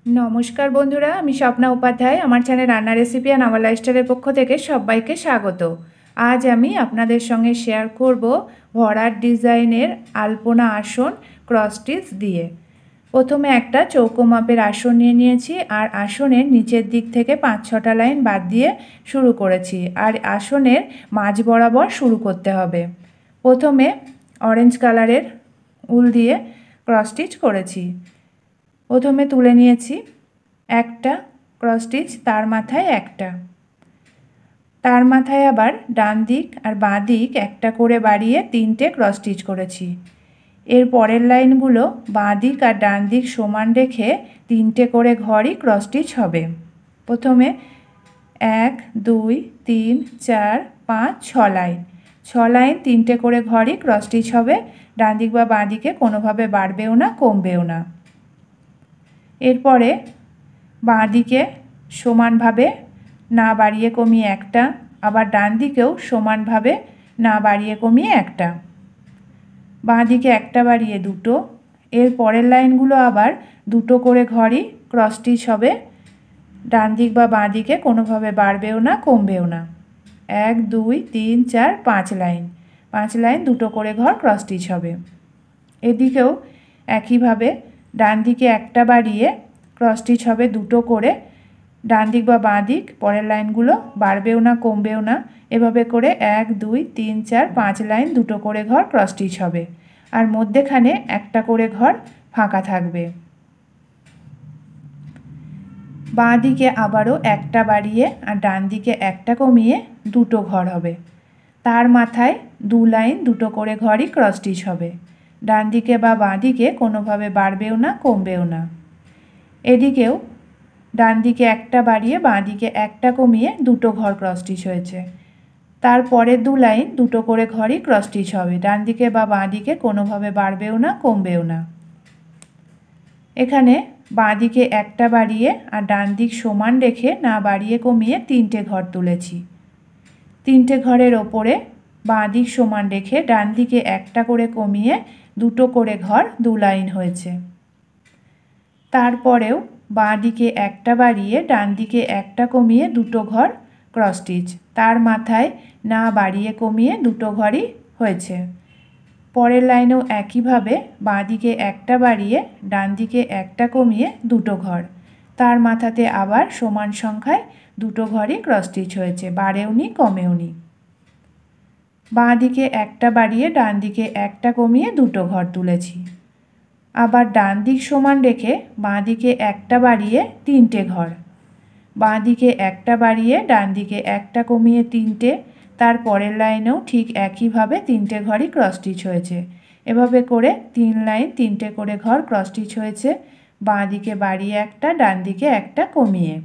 नमस्कार बंधुरा आमी स्वप्ना उपाध्याय आमार चैनल रान्ना रेसिपि एंड आवर लाइफस्टाइलेर पक्ष थेके सबाइके स्वागत। आज आमी आपनादेर संगे शेयर करब भराट डिजाइनेर आलपना आसन क्रस स्टिच दिए। प्रथमे एकटा चौको मापेर आसन निये नियेछि आर आसनेर नीचेर दिक थेके 5-6टा लाइन बाद दिए शुरू करेछि आर आसनेर माझ बराबर शुरू करते हबे। प्रथमे ऑरेंज कालारेर उल दिए क्रस स्टिच करेछि। प्रथमे तुले निয়েছি একটা क्रस स्टिच तार माथाय একটা, तार माथाय आबार डान दिक और बाँ दिक একটা করে বাড়িয়ে তিনটে क्रस स्टिच করেছি। এর পরের লাইনগুলো বাঁ দিক আর ডান দিক সমান রেখে তিনটে করে ঘরই क्रस स्टिच হবে। প্রথমে 1 2 3 4 5 6 লাইন, 6 লাইন তিনটে করে ঘরই क्रस स्टिच হবে। ডান দিক বা বাঁ দিকে কোনোভাবে বাড়বেও না কমবেও না। এরপরে বাঁ দিকে সমানভাবে না বাড়িয়ে কমিয়ে একটা, আবার ডান দিকেও সমানভাবে না বাড়িয়ে কমিয়ে একটা, বাঁ দিকে একটা বাড়িয়ে দুটো। এর পরের লাইনগুলো আবার দুটো করে ঘরই क्रस স্টিচ হবে। ডান দিক বা বাঁ দিকে কোনোভাবে বাড়বেও না কমবেও না। 1 2 3 4 5 লাইন, 5 লাইন দুটো করে ঘর क्रस স্টিচ হবে। এদিকেও একইভাবে ডান দিকে একটা বাড়িয়ে क्रस स्टिच হবে দুটো করে। ডান দিক বা বাঁ দিক পরের লাইনগুলো বাড়বেও না কমবেও না। এভাবে করে 1 2 3 4 5 লাইন দুটো করে ঘর क्रस स्टिच হবে আর মধ্যেখানে একটা করে ঘর ফাঁকা থাকবে। বাঁ দিকে আবারও একটা বাড়িয়ে আর ডান দিকে একটা কমিয়ে দুটো ঘর হবে। তার মাথায় দু লাইন দুটো করে ঘরই क्रस स्टिच হবে। ডান দিকে বা বাঁ দিকে কোনোভাবে বাড়বেও না কমবেও না। এদিকেও ডান দিকে একটা বাড়িয়ে বাঁ দিকে একটা কমিয়ে দুটো ঘর क्रस स्टिच হয়েছে। তারপরে দু লাইন দুটো করে ঘরই क्रस स्टिच হবে। ডান দিকে বা বাঁ দিকে কোনোভাবে বাড়বেও না কমবেও না। এখানে বাঁ দিকে একটা বাড়িয়ে আর ডান দিক সমান রেখে না বাড়িয়ে কমিয়ে তিনটে ঘর তুলেছি। তিনটে ঘরের ওপরে বাঁ দিক সমান রেখে ডান দিকে একটা করে কমিয়ে দুটো করে ঘর দু লাইন হয়েছে। তারপরেও বাঁ দিকে একটা বাড়িয়ে ডান দিকে একটা কমিয়ে দুটো ঘর क्रस स्टिच, তার মাথায় না বাড়িয়ে কমিয়ে দুটো ঘরই হয়েছে। পরের লাইনেও একইভাবে বাঁ দিকে একটা বাড়িয়ে ডান দিকে একটা কমিয়ে দুটো ঘর, তার মাথাতে আবার সমান সংখ্যায় দুটো ঘরই क्रस स्टिच হয়েছে, বাড়েওনি কমেওনি। বাঁ দিকে একটা বাড়িয়ে ডান দিকে একটা কমিয়ে দুটো ঘর তুলেছি। আবার ডান দিক সমান রেখে বাঁ দিকে একটা বাড়িয়ে তিনটে ঘর, বাঁ দিকে একটা বাড়িয়ে ডান দিকে একটা কমিয়ে তিনটে, তার পরের লাইনেও ঠিক একইভাবে তিনটে ঘরই क्रस स्टिच হয়েছে। এভাবে করে তিন লাইন তিনটে করে ঘর क्रस स्टिच হয়েছে। বাঁ দিকে বাড়িয়ে একটা ডান দিকে একটা কমিয়ে,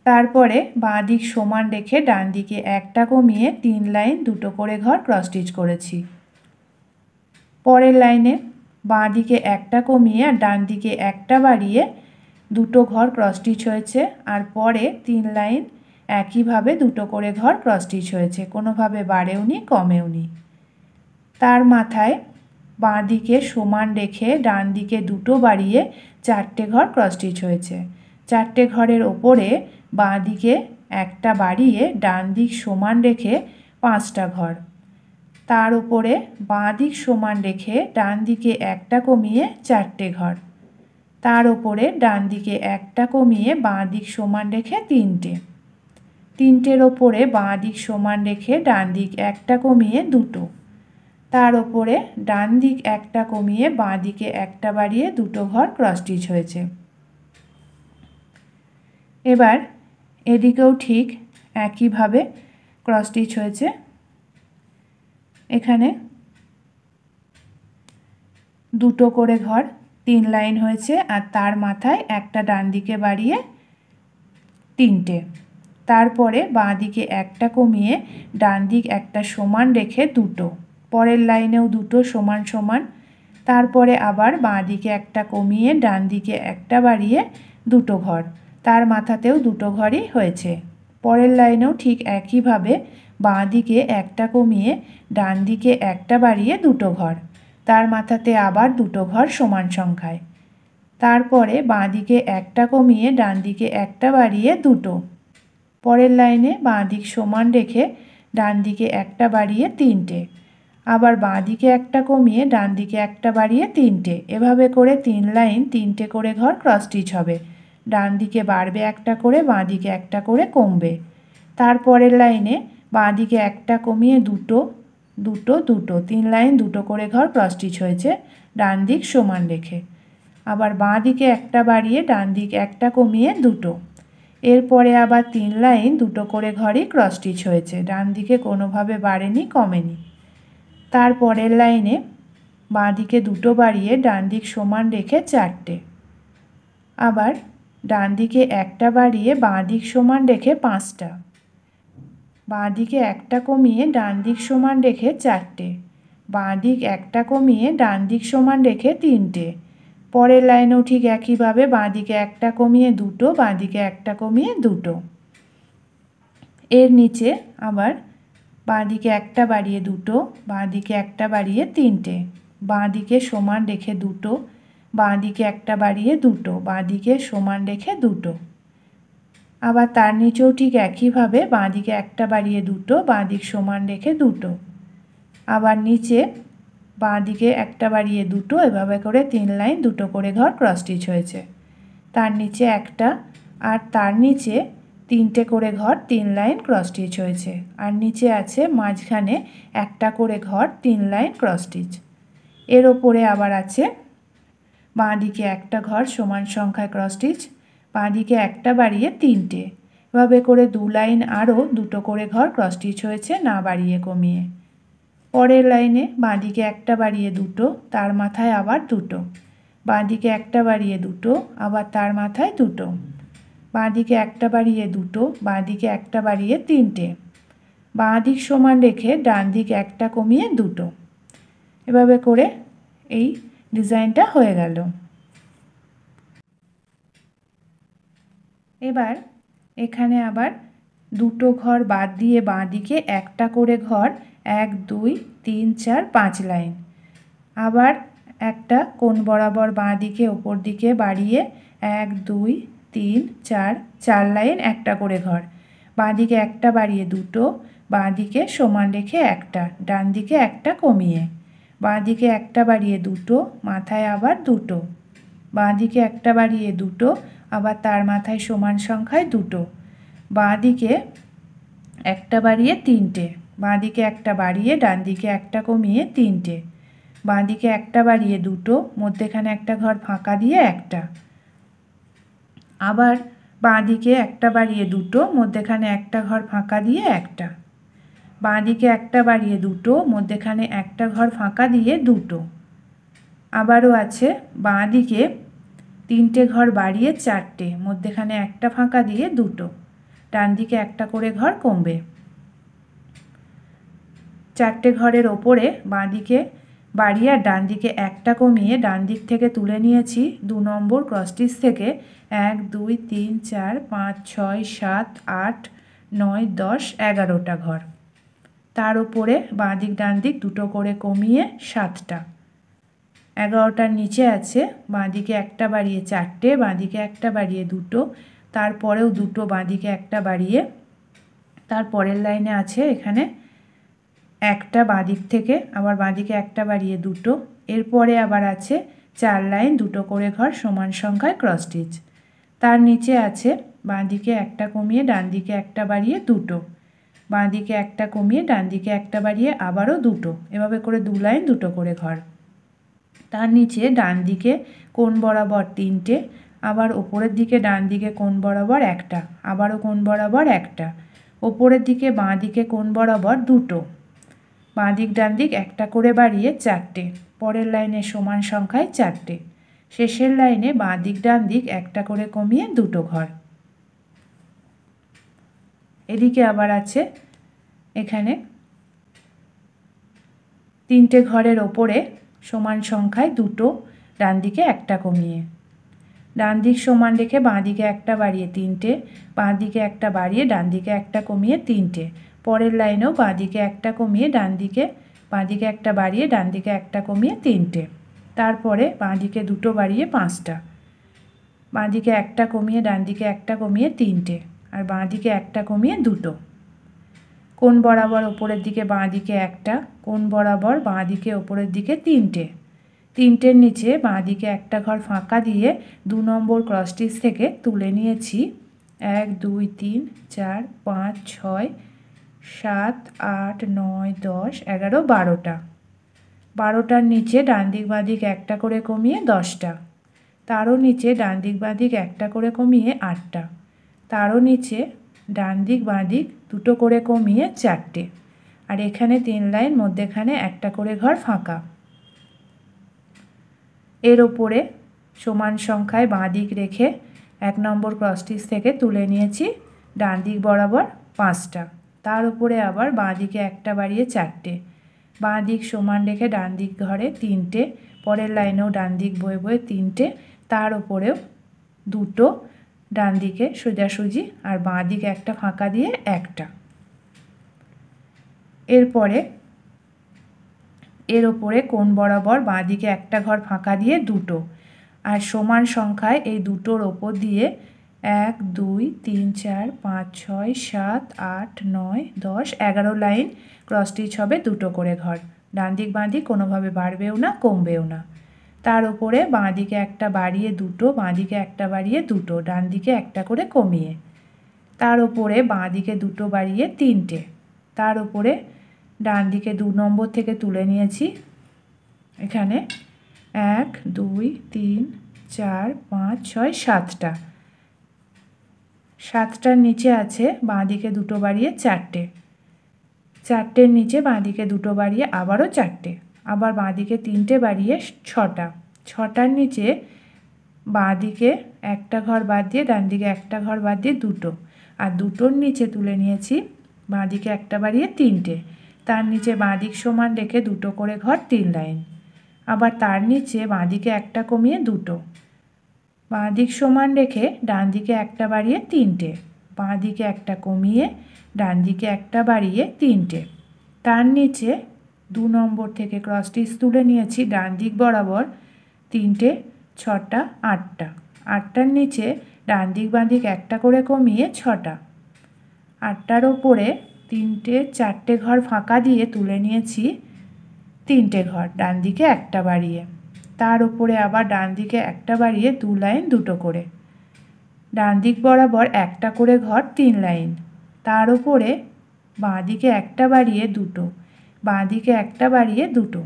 তারপরে বাঁ দিক সমান রেখে ডান দিকে একটা কমিয়ে তিন লাইন দুটো করে ঘর क्रस स्टिच করেছি। পরের লাইনে বাঁ দিকে একটা কমিয়ে আর ডান দিকে একটা বাড়িয়ে দুটো ঘর क्रस स्टिच হয়েছে আর পরে তিন লাইন একইভাবে দুটো করে ঘর क्रस स्टिच হয়েছে, কোনোভাবে বাড়েওনি কমেওনি। তার মাথায় বাঁ দিকে সমান রেখে ডান দিকে দুটো বাড়িয়ে চারটে ঘর क्रस स्टिच হয়েছে। চারটে ঘরের ওপরে বাঁ দিকে একটা বাড়িয়ে ডান দিক সমান রেখে পাঁচটা ঘর, তার উপরে বাঁ দিক সমান রেখে ডান দিকে একটা কমিয়ে চারটে ঘর, তার উপরে ডান দিকে একটা কমিয়ে বাঁ দিক সমান রেখে তিনটে, তিনটের ওপরে বাঁ দিক সমান রেখে ডান দিক একটা কমিয়ে দুটো, তার ওপরে ডান দিক একটা কমিয়ে বাঁ দিকে একটা বাড়িয়ে দুটো ঘর क्रस स्टिच হয়েছে। এবার এদিকেও ঠিক একইভাবে क्रस स्टिच হয়েছে। এখানে দুটো করে ঘর তিন লাইন হয়েছে আর তার মাথায় একটা ডান দিকে বাড়িয়ে তিনটে, তারপরে বাঁ দিকে একটা কমিয়ে ডান দিক একটা সমান রেখে দুটো, পরের লাইনেও দুটো সমান সমান, তারপরে আবার বাঁ দিকে একটা কমিয়ে ডান দিকে একটা বাড়িয়ে দুটো ঘর, তার মাথাতেও দুটো ঘরই হয়েছে। পরের লাইনেও ঠিক একইভাবে বাঁ দিকে একটা কমিয়ে ডান দিকে একটা বাড়িয়ে দুটো ঘর, তার মাথাতে আবার দুটো ঘর সমান সংখ্যায়, তারপরে বাঁ দিকে একটা কমিয়ে ডান দিকে একটা বাড়িয়ে দুটো। পরের লাইনে বাঁ দিক সমান রেখে ডান দিকে একটা বাড়িয়ে তিনটে। আবার বাঁ দিকে একটা কমিয়ে ডান দিকে একটা বাড়িয়ে তিনটে। এভাবে করে 3 লাইন 3টে করে ঘর ক্রস স্টিচ হবে। ডান দিকে বাড়বে একটা করে, বাঁ দিকে একটা করে কমবে। তারপরের লাইনে বাঁ দিকে একটা কমিয়ে দুটো, দুটো, দুটো, 3 লাইন 2টো করে ঘর ক্রস স্টিচ হয়েছে ডান দিক সমান রেখে। আবার বাঁ দিকে একটা বাড়িয়ে ডান দিক একটা কমিয়ে দুটো। এরপরে আবার 3 লাইন 2টো করে ঘরই ক্রস স্টিচ হয়েছে, ডান দিকে কোনোভাবে বাড়েনি, কমেনি। তারপরের লাইনে বাঁ দিকে দুটো বাড়িয়ে ডান দিক সমান রেখে 4টে। আবার ডান দিকে একটা বাড়িয়ে বাঁ দিক সমান রেখে 5টা। বাঁ দিকে একটা কমিয়ে ডান দিক সমান রেখে 4টে। বাঁ দিক একটা কমিয়ে ডান দিক সমান রেখে 3টে। পরের লাইনেও ঠিক একইভাবে বাঁ দিকে একটা কমিয়ে দুটো, বাঁ দিকে একটা কমিয়ে দুটো। এর নিচে আবার বাঁ দিকে একটা বাড়িয়ে দুটো, বাঁ দিকে একটা বাড়িয়ে তিনটে। বাঁ দিকে সমান রেখে দুটো, বাঁ দিকে একটা বাড়িয়ে দুটো, বাঁ দিকে সমান রেখে দুটো। আবার তার নিচেও ঠিক একইভাবে বাঁ দিকে একটা বাড়িয়ে দুটো, বাঁ দিক সমান রেখে দুটো। আবার নিচে বাঁ দিকে একটা বাড়িয়ে দুটো, এভাবে করে 3 লাইন 2টো করে ঘর ক্রস স্টিচ হয়েছে। তার নিচে একটা, আর তার নিচে 3টে করে ঘর 3 লাইন ক্রস স্টিচ হয়েছে। আর নিচে আছে মাঝখানে একটা করে ঘর 3 লাইন ক্রস স্টিচ। এর ওপরে আবার আছে বাঁ দিকে একটা ঘর সমান সংখ্যায় ক্রস স্টিচ, বাঁ দিকে একটা বাড়িয়ে 3টে। এভাবে করে 2 লাইন আরও 2টো করে ঘর ক্রস স্টিচ হয়েছে, না বাড়িয়ে কমিয়ে। পরের লাইনে বাঁ দিকে একটা বাড়িয়ে দুটো, তার মাথায় আবার দুটো। বাঁ দিকে একটা বাড়িয়ে দুটো, আবার তার মাথায় দুটো। বাঁ দিকে একটা বাড়িয়ে দুটো, বাঁ দিকে একটা বাড়িয়ে 3টে। বাঁ দিক সমান রেখে ডান দিক একটা কমিয়ে দুটো। এভাবে করে এই ডিজাইনটা হয়ে গেল। এবার এখানে আবার দুটো ঘর বাদ দিয়ে বাঁ দিকে একটা করে ঘর 1 2 3 4 5 লাইন। আবার একটা কোণ বরাবর বাঁ দিকে ওপর দিকে বাড়িয়ে 1 2 3 4 4 লাইন একটা করে ঘর। বাঁ দিকে একটা বাড়িয়ে দুটো, বাঁ দিকে সমান রেখে একটা, ডান দিকে একটা কমিয়ে। বাঁ দিকে একটা বাড়িয়ে দুটো, মাথায় আবার দুটো। বাঁ দিকে একটা বাড়িয়ে দুটো, আবার তার মাথায় সমান সংখ্যায় দুটো। বাঁ দিকে একটা বাড়িয়ে 3টে। বাঁ দিকে একটা বাড়িয়ে ডান দিকে একটা কমিয়ে 3টে। বাঁ দিকে একটা বাড়িয়ে দুটো, মধ্যেখানে একটা ঘর ফাঁকা দিয়ে একটা। আবার বাঁ দিকে একটা বাড়িয়ে দুটো, মধ্যেখানে একটা ঘর ফাঁকা দিয়ে একটা। বাঁ দিকে একটা বাড়িয়ে দুটো, মধ্যেখানে একটা ঘর ফাঁকা দিয়ে দুটো। আবারও আছে বাঁ দিকে 3টে ঘর বাড়িয়ে 4টে, মধ্যেখানে একটা ফাঁকা দিয়ে দুটো। ডান দিকে একটা করে ঘর কমবে। 4টে ঘরের ওপরে বাঁ দিকে বাড়িয়ে আর ডান দিকে একটা কমিয়ে ডান দিক থেকে তুলে নিয়েছি 2 নম্বর ক্রস স্টিচ থেকে 1 2 3 4 5 6 7 8 9 10 11টা ঘর। তার উপরে বাঁ দিক ডান দিক দুটো করে কমিয়ে 7টা। 11টার নিচে আছে বাঁ দিকে একটা বাড়িয়ে 4টে, বাঁ দিকে একটা বাড়িয়ে দুটো, তারপরেও দুটো বাঁ দিকে একটা বাড়িয়ে। তারপরের লাইনে আছে এখানে একটা বাঁ দিক থেকে, আবার বাঁ দিকে একটা বাড়িয়ে দুটো। এরপরে আবার আছে 4 লাইন 2টো করে ঘর সমান সংখ্যায় ক্রস স্টিচ। তার নিচে আছে বাঁ দিকে একটা কমিয়ে ডান দিকে একটা বাড়িয়ে দুটো, বাঁ দিকে একটা কমিয়ে ডান দিকে একটা বাড়িয়ে আবারও দুটো। এভাবে করে 2 লাইন 2টো করে ঘর। তার নিচে ডান দিকে কোণ বরাবর 3টে, আবার ওপরের দিকে ডান দিকে কোণ বরাবর একটা, আবারও কোণ বরাবর একটা। ওপরের দিকে বাঁ দিকে কোণ বরাবর দুটো, বাঁ দিক ডান দিক একটা করে বাড়িয়ে 4টে। পরের লাইনে সমান সংখ্যায় 4টে। শেষের লাইনে বাঁ দিক ডান দিক একটা করে কমিয়ে দুটো ঘর। এদিকে আবার আছে এখানে 3টে ঘরের ওপরে সমান সংখ্যায় দুটো, ডান দিকে একটা কমিয়ে। ডান দিক সমান রেখে বাঁ দিকে একটা বাড়িয়ে 3টে, বাঁ দিকে একটা বাড়িয়ে ডান দিকে একটা কমিয়ে 3টে। পরের লাইনেও বাঁ দিকে একটা কমিয়ে ডান দিকে, বাঁ দিকে একটা বাড়িয়ে ডান দিকে একটা কমিয়ে 3টে। তারপরে বাঁ দিকে দুটো বাড়িয়ে 5টা। বাঁ দিকে একটা কমিয়ে ডান দিকে একটা কমিয়ে তিনটে, আর বাঁ দিকে একটা কমিয়ে দুটো। কোণ বরাবর ওপরের দিকে বাঁ দিকে একটা, কোণ বরাবর বাঁ দিকে ওপরের দিকে তিনটে। তিনটের নিচে বাঁ দিকে একটা ঘর ফাঁকা দিয়ে 2 নম্বর ক্রস স্টিচ থেকে তুলে নিয়েছি 1 2 3 4 5 6 7 8 9 10 11 12টা। 12টার নিচে ডান দিক বাঁ দিক একটা করে কমিয়ে 10টা। তারও নিচে ডান দিক বাঁ দিক একটা করে কমিয়ে 8টা। তারও নিচে ডান দিক বাঁ দিক দুটো করে কমিয়ে 4টে। আর এখানে 3 লাইন, মধ্যেখানে একটা করে ঘর ফাঁকা। এর ওপরে সমান সংখ্যায় বাঁ দিক রেখে 1 নম্বর ক্রস স্টিচ থেকে তুলে নিয়েছি ডান দিক বরাবর 5টা। তার উপরে আবার বাঁ দিকে একটা বাড়িয়ে 4টে। বাঁ দিক সমান রেখে ডান দিক ঘরে 3টে, পরের লাইনেও ডান দিক বয়ে বয়ে 3টে, তার উপরেও দুটো ডান দিকে সোজাসুজি, আর বাঁ দিকে একটা ফাঁকা দিয়ে একটা। এর ওপরে কোণ বরাবর বাঁ দিকে একটা ঘর ফাঁকা দিয়ে দুটো, আর সমান সংখ্যায় এই দুটোর ওপর দিয়ে 1 2 3 4 5 6 7 8 9 10 11 লাইন ক্রস স্টিচ হবে দুটো করে ঘর। ডান দিক বাঁ দিক কোনোভাবে বাড়বেও না কমবেও না। তার উপরে বাঁ দিকে একটা বাড়িয়ে দুটো, বাঁ দিকে একটা বাড়িয়ে দুটো, ডান দিকে একটা করে কমিয়ে। তার উপরে বাঁ দিকে দুটো বাড়িয়ে 3টে। তার উপরে ডান দিকে 2 নম্বর থেকে তুলে নিয়েছি এখানে 1 2 3 4 5 6 7টা। 7টার নিচে আছে বাঁ দিকে দুটো বাড়িয়ে 4টে। 4টের নিচে বাঁ দিকে দুটো বাড়িয়ে আবারও 4টে, আবার বাঁ দিকে 3টে বাড়িয়ে 6টা। 6টার নিচে বাঁ দিকে একটা ঘর বাদ দিয়ে ডান দিকে একটা ঘর বাদ দিয়ে দুটো, আর দুটোর নিচে তুলে নিয়েছি বাঁ দিকে একটা বাড়িয়ে 3টে। তার নিচে বাঁ দিক সমান রেখে দুটো করে ঘর 3 লাইন। আবার তার নিচে বাঁ দিকে একটা কমিয়ে দুটো, বাঁ দিক সমান রেখে ডান দিকে একটা বাড়িয়ে 3টে, বাঁ দিকে একটা কমিয়ে ডান দিকে একটা বাড়িয়ে 3টে। তার নিচে 2 নম্বর থেকে ক্রস স্টিচ তুলে নিয়েছি ডান দিক বরাবর 3টে 6টা 8টা। 8টার নিচে ডান দিক বাঁ দিক একটা করে কমিয়ে 6টা। 8টার ওপরে 3টে 4টে ঘর ফাঁকা দিয়ে তুলে নিয়েছি 3টে ঘর ডান দিকে একটা বাড়িয়ে। তার উপরে আবার ডান দিকে একটা বাড়িয়ে 2 লাইন দুটো করে। ডান দিক বরাবর একটা করে ঘর 3 লাইন। তার উপরে বাঁ দিকে একটা বাড়িয়ে দুটো, বাঁ দিকে একটা বাড়িয়ে দুটো।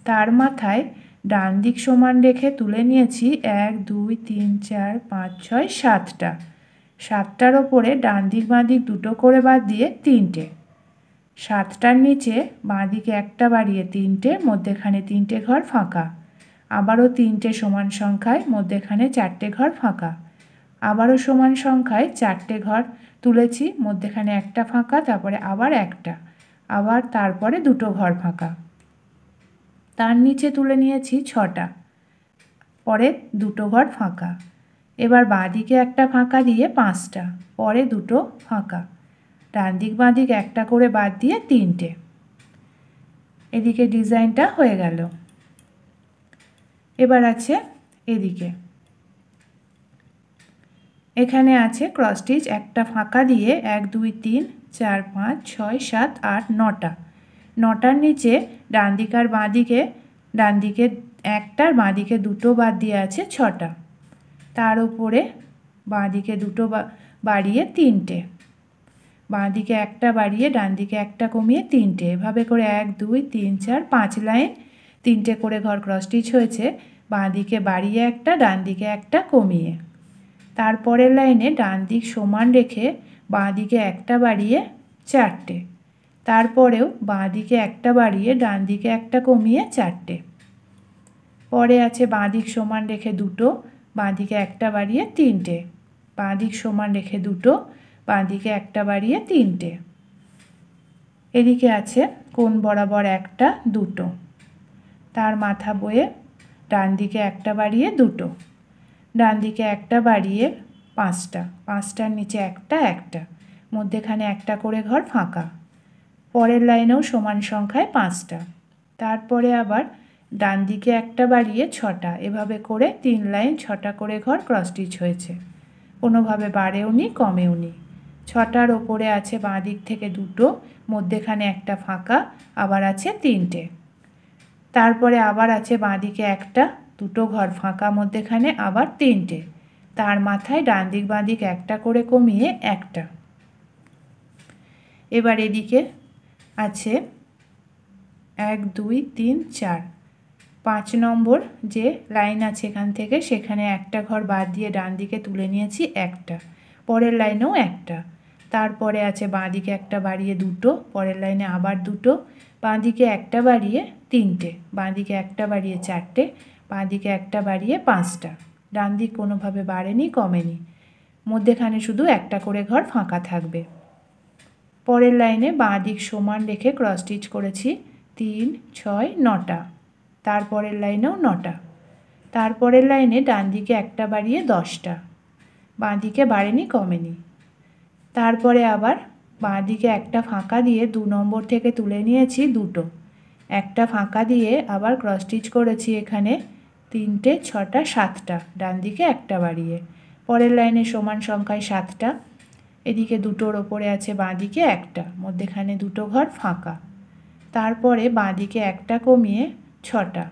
তার মাথায় ডান দিক সমান রেখে তুলে নিয়েছি 1 2 3 4 5 6 7টা। 7টার ওপরে ডান দিক বাঁ দিক দুটো করে বাদ দিয়ে 3টে। 7টার নিচে বাঁ দিকে একটা বাড়িয়ে 3টে, মধ্যেখানে 3টে ঘর ফাঁকা। আবারও 3টে সমান সংখ্যায়, মধ্যেখানে 4টে ঘর ফাঁকা। আবারও সমান সংখ্যায় 4টে ঘর তুলেছি, মধ্যেখানে একটা ফাঁকা, তারপরে আবার একটা, আবার তারপরে দুটো ঘর ফাঁকা। তার নিচে তুলে নিয়েছি 6টা, পরে দুটো ঘর ফাঁকা। এবার বাঁ দিকে একটা ফাঁকা দিয়ে 5টা, পরে দুটো ফাঁকা। ডান দিক বাঁ দিক একটা করে বাদ দিয়ে 3টে। এদিকে ডিজাইনটা হয়ে গেল। এবার আছে এদিকে, এখানে আছে ক্রস স্টিচ একটা ফাঁকা দিয়ে 1 2 3 4 5 6 7 8 9টা। 9টার নিচে ডান দিক আর বাঁ দিকে, ডান দিকে একটার বাঁ দিকে দুটো বাদ দিয়ে আছে 6টা। তার উপরে বাঁ দিকে দুটো বাড়িয়ে 3টে, বাঁ দিকে একটা বাড়িয়ে ডান দিকে একটা কমিয়ে 3টে। এভাবে করে 1 2 3 4 5 লাইন 3টে করে ঘর ক্রস স্টিচ হয়েছে। বাঁ দিকে বাড়িয়ে একটা, ডান দিকে একটা কমিয়ে। তারপরের লাইনে ডান দিক সমান রেখে বাঁ দিকে একটা বাড়িয়ে 4টে। তারপরেও বাঁ দিকে একটা বাড়িয়ে ডান দিকে একটা কমিয়ে 4টে। পরে আছে বাঁ দিক সমান রেখে দুটো, বাঁ দিকে একটা বাড়িয়ে 3টে, বাঁ দিক সমান রেখে দুটো, বাঁ দিকে একটা বাড়িয়ে 3টে। এদিকে আছে কোণ বরাবর একটা দুটো, তার মাথা বয়ে ডান দিকে একটা বাড়িয়ে দুটো, ডান দিকে একটা বাড়িয়ে 5টা, 5টার নিচে একটা একটা, মধ্যেখানে একটা করে ঘর ফাঁকা। পরের লাইনেও সমান সংখ্যায় 5টা। তারপরে আবার ডান দিকে একটা বাড়িয়ে 6টা, এভাবে করে 3 লাইন 6টা করে ঘর ক্রস স্টিচ হয়েছে, কোনোভাবে বাড়েও নি কমেও নি। 6টার ওপরে আছে বাঁ দিক থেকে দুটো, মধ্যেখানে একটা ফাঁকা, আবার আছে 3টে। তারপরে আবার আছে বাঁ দিকে একটা, দুটো ঘর ফাঁকা, মধ্যেখানে আবার 3টে। তার মাথায় ডান দিক বাঁ দিক একটা করে কমিয়ে একটা। এবার এদিকে আছে 1 2 3 4, 5 নম্বর যে লাইন আছে এখান থেকে, সেখানে একটা ঘর বাদ দিয়ে ডান দিকে তুলে নিয়েছি একটা, পরের লাইনেও একটা। তারপরে আছে বাঁ দিকে একটা বাড়িয়ে দুটো, পরের লাইনে আবার দুটো, বাঁ দিকে একটা বাড়িয়ে 3টে, বাঁ দিকে একটা বাড়িয়ে 4টে, বাঁ দিকে একটা বাড়িয়ে 5টা। ডান দিক কোনোভাবে বাড়েনি কমেনি, মধ্যেখানে শুধু একটা করে ঘর ফাঁকা থাকবে। পরের লাইনে বাঁ দিক সমান রেখে ক্রস স্টিচ করেছি 3 6 9টা, তারপরের লাইনেও 9টা। তারপরের লাইনে ডান দিকে একটা বাড়িয়ে 10টা, বাঁ দিকে বাড়েনি কমেনি। তারপরে আবার বাঁ দিকে একটা ফাঁকা দিয়ে 2 নম্বর থেকে তুলে নিয়েছি দুটো, একটা ফাঁকা দিয়ে আবার ক্রস স্টিচ করেছি এখানে 3টে 6টা 7টা, ডান দিকে একটা বাড়িয়ে, পরের লাইনে সমান সংখ্যায় 7টা। এদিকে দুটোর ওপরে আছে বাঁ দিকে একটা, মধ্যেখানে দুটো ঘর ফাঁকা। তারপরে বাঁ দিকে একটা কমিয়ে 6টা,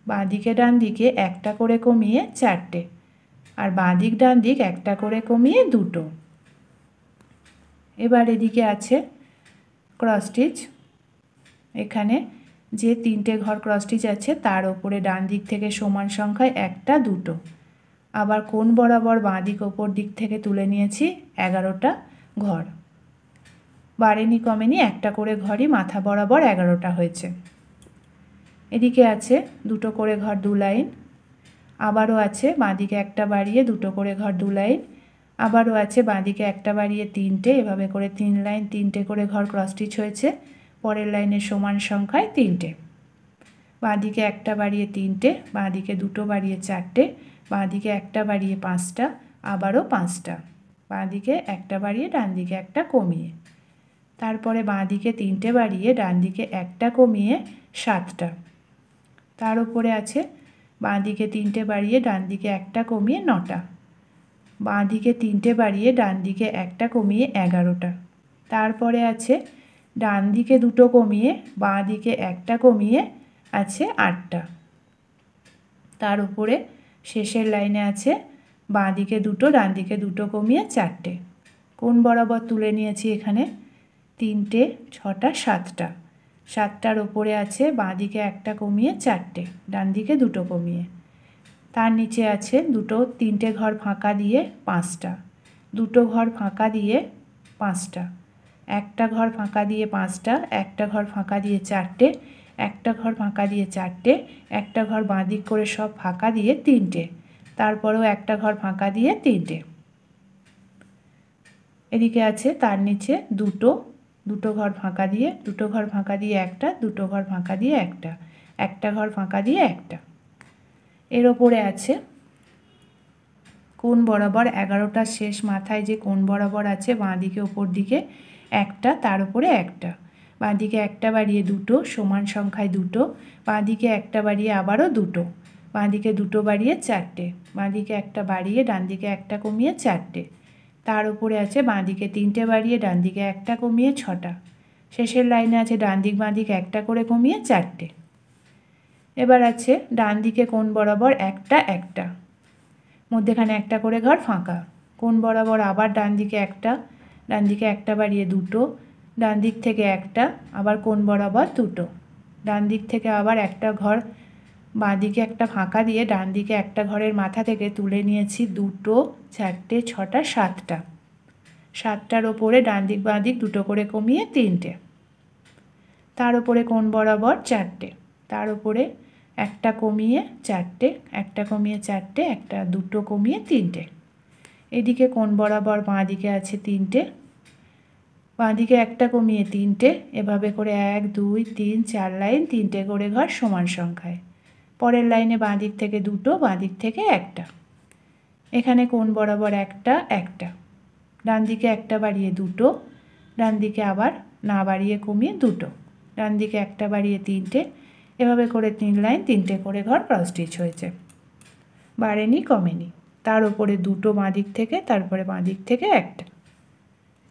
বাঁ দিকে ডান দিকে একটা করে কমিয়ে 4টে, আর বাঁ দিক ডান দিক একটা করে কমিয়ে দুটো। এবার এদিকে আছে ক্রস স্টিচ, এখানে যে 3টে ঘর ক্রস স্টিচ আছে তার ওপরে ডান দিক থেকে সমান সংখ্যায় একটা দুটো, আবার কোণ বরাবর বাঁ দিক ওপর দিক থেকে তুলে নিয়েছি 11টা ঘর, বাড়েনি কমেনি একটা করে ঘরই মাথা বরাবর 11টা হয়েছে। এদিকে আছে দুটো করে ঘর 2 লাইন, আবারও আছে বাঁ দিকে একটা বাড়িয়ে দুটো করে ঘর 2 লাইন, আবারও আছে বাঁ দিকে একটা বাড়িয়ে 3টে, এভাবে করে 3 লাইন 3টে করে ঘর ক্রস স্টিচ হয়েছে, পরের লাইনের সমান সংখ্যায় 3টে। বাঁ দিকে একটা বাড়িয়ে 3টে, বাঁ দিকে দুটো বাড়িয়ে 4টে, বাঁ দিকে একটা বাড়িয়ে 5টা, আবারও 5টা, বাঁ দিকে একটা বাড়িয়ে ডান দিকে একটা কমিয়ে, তারপরে বাঁ দিকে 3টে বাড়িয়ে ডান দিকে একটা কমিয়ে 7টা। তার উপরে আছে বাঁ দিকে 3টে বাড়িয়ে ডান দিকে একটা কমিয়ে 9টা, বাঁ দিকে 3টে বাড়িয়ে ডান দিকে একটা কমিয়ে 11টা। তারপরে আছে ডান দিকে দুটো কমিয়ে বাঁ দিকে একটা কমিয়ে আছে 8টা। তার উপরে শেষের লাইনে আছে বাঁ দিকে দুটো ডান দিকে দুটো কমিয়ে 4টে, কোণ বরাবর তুলে নিয়েছি এখানে 3টে 6টা 7টা, 7টার ওপরে আছে বাঁ দিকে একটা কমিয়ে 4টে, ডান দিকে দুটো কমিয়ে, তার নিচে আছে দুটো 3টে ঘর ফাঁকা দিয়ে 5টা, দুটো ঘর ফাঁকা দিয়ে 5টা, একটা ঘর ফাঁকা দিয়ে 5টা, একটা ঘর ফাঁকা দিয়ে 4টে, একটা ঘর ফাঁকা দিয়ে 4টে, একটা ঘর বাঁ দিক করে সব ফাঁকা দিয়ে 3টে, তারপরেও একটা ঘর ফাঁকা দিয়ে 3টে। এদিকে আছে তার নিচে দুটো ঘর ফাঁকা দিয়ে, দুটো ঘর ফাঁকা দিয়ে একটা, দুটো ঘর ফাঁকা দিয়ে একটা, একটা ঘর ফাঁকা দিয়ে একটা। এর ওপরে আছে কোণ বরাবর 11টার শেষ মাথায় যে কোণ বরাবর আছে বাঁ দিকে ওপর দিকে একটা, তার উপরে একটা, বাঁ দিকে একটা বাড়িয়ে দুটো সমান সংখ্যায় দুটো, বাঁ দিকে একটা বাড়িয়ে আবারও দুটো, বাঁ দিকে দুটো বাড়িয়ে 4টে, বাঁ দিকে একটা বাড়িয়ে ডান দিকে একটা কমিয়ে 4টে, তার উপরে আছে বাঁ দিকে 3টে বাড়িয়ে ডান দিকে একটা কমিয়ে 6টা, শেষের লাইনে আছে ডান দিক বাঁ দিক একটা করে কমিয়ে 4টে। এবার আছে ডান দিকে কোণ বরাবর একটা একটা, মধ্যেখানে একটা করে ঘর ফাঁকা, কোণ বরাবর আবার ডান দিকে একটা বাড়িয়ে দুটো, ডান দিক থেকে একটা, আবার কোণ বরাবর দুটো, ডান দিক থেকে আবার একটা ঘর বাঁ দিকে একটা ফাঁকা দিয়ে ডান দিকে একটা ঘরের মাথা থেকে তুলে নিয়েছি দুটো 4টে 6টা 7টা, 7টার ওপরে ডান দিক বাঁ দিক দুটো করে কমিয়ে 3টে, তার উপরে কোণ বরাবর 4টে, তার উপরে একটা কমিয়ে 4টে, একটা কমিয়ে 4টে, একটা দুটো কমিয়ে 3টে। এদিকে কোণ বরাবর বাঁ দিকে আছে 3টে, বাঁ দিকে একটা কমিয়ে 3টে, এভাবে করে 1 2 3 4 লাইন 3টে করে ঘর সমান সংখ্যায়, পরের লাইনে বাঁ দিক থেকে দুটো, বাঁ দিক থেকে একটা, এখানে কোণ বরাবর একটা একটা, ডান দিকে একটা বাড়িয়ে দুটো, ডান দিকে আবার না বাড়িয়ে কমিয়ে দুটো, ডান দিকে একটা বাড়িয়ে 3টে, এভাবে করে 3 লাইন 3টে করে ঘর ক্রস স্টিচ হয়েছে, বাড়েনি কমেনি। তার উপরে দুটো বাঁ দিক থেকে, তারপরে বাঁ দিক থেকে একটা,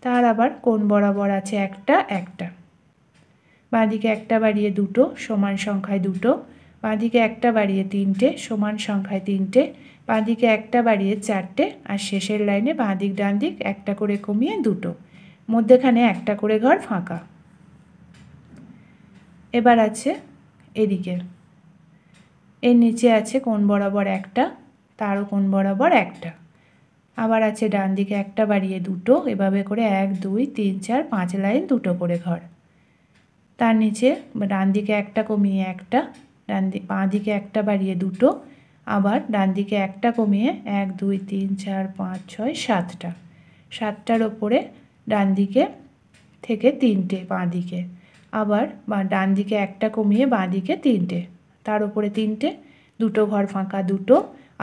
তার আবার কোণ বরাবর আছে একটা একটা, বাঁ দিকে একটা বাড়িয়ে দুটো সমান সংখ্যায় দুটো, বাঁ দিকে একটা বাড়িয়ে 3টে সমান সংখ্যায় 3টে, বাঁ দিকে একটা বাড়িয়ে 4টে, আর শেষের লাইনে বাঁ দিক ডান দিক একটা করে কমিয়ে দুটো, মধ্যেখানে একটা করে ঘর ফাঁকা। এবার আছে এদিকে, এর নিচে আছে কোণ বরাবর একটা, তারও কোণ বরাবর একটা, আবার আছে ডান দিকে একটা বাড়িয়ে দুটো, এভাবে করে 1 2 3 4 5 লাইন দুটো করে ঘর। তার নিচে ডান দিকে একটা কমিয়ে একটা, বাঁ দিকে একটা বাড়িয়ে দুটো, আবার ডান দিকে একটা কমিয়ে 1 2 3 4 5 6 7টা, 7টার ওপরে ডান দিকে থেকে 3টে বাঁ দিকে, আবার ডান দিকে একটা কমিয়ে বাঁ দিকে 3টে, তার উপরে 3টে, দুটো ঘর ফাঁকা দুটো,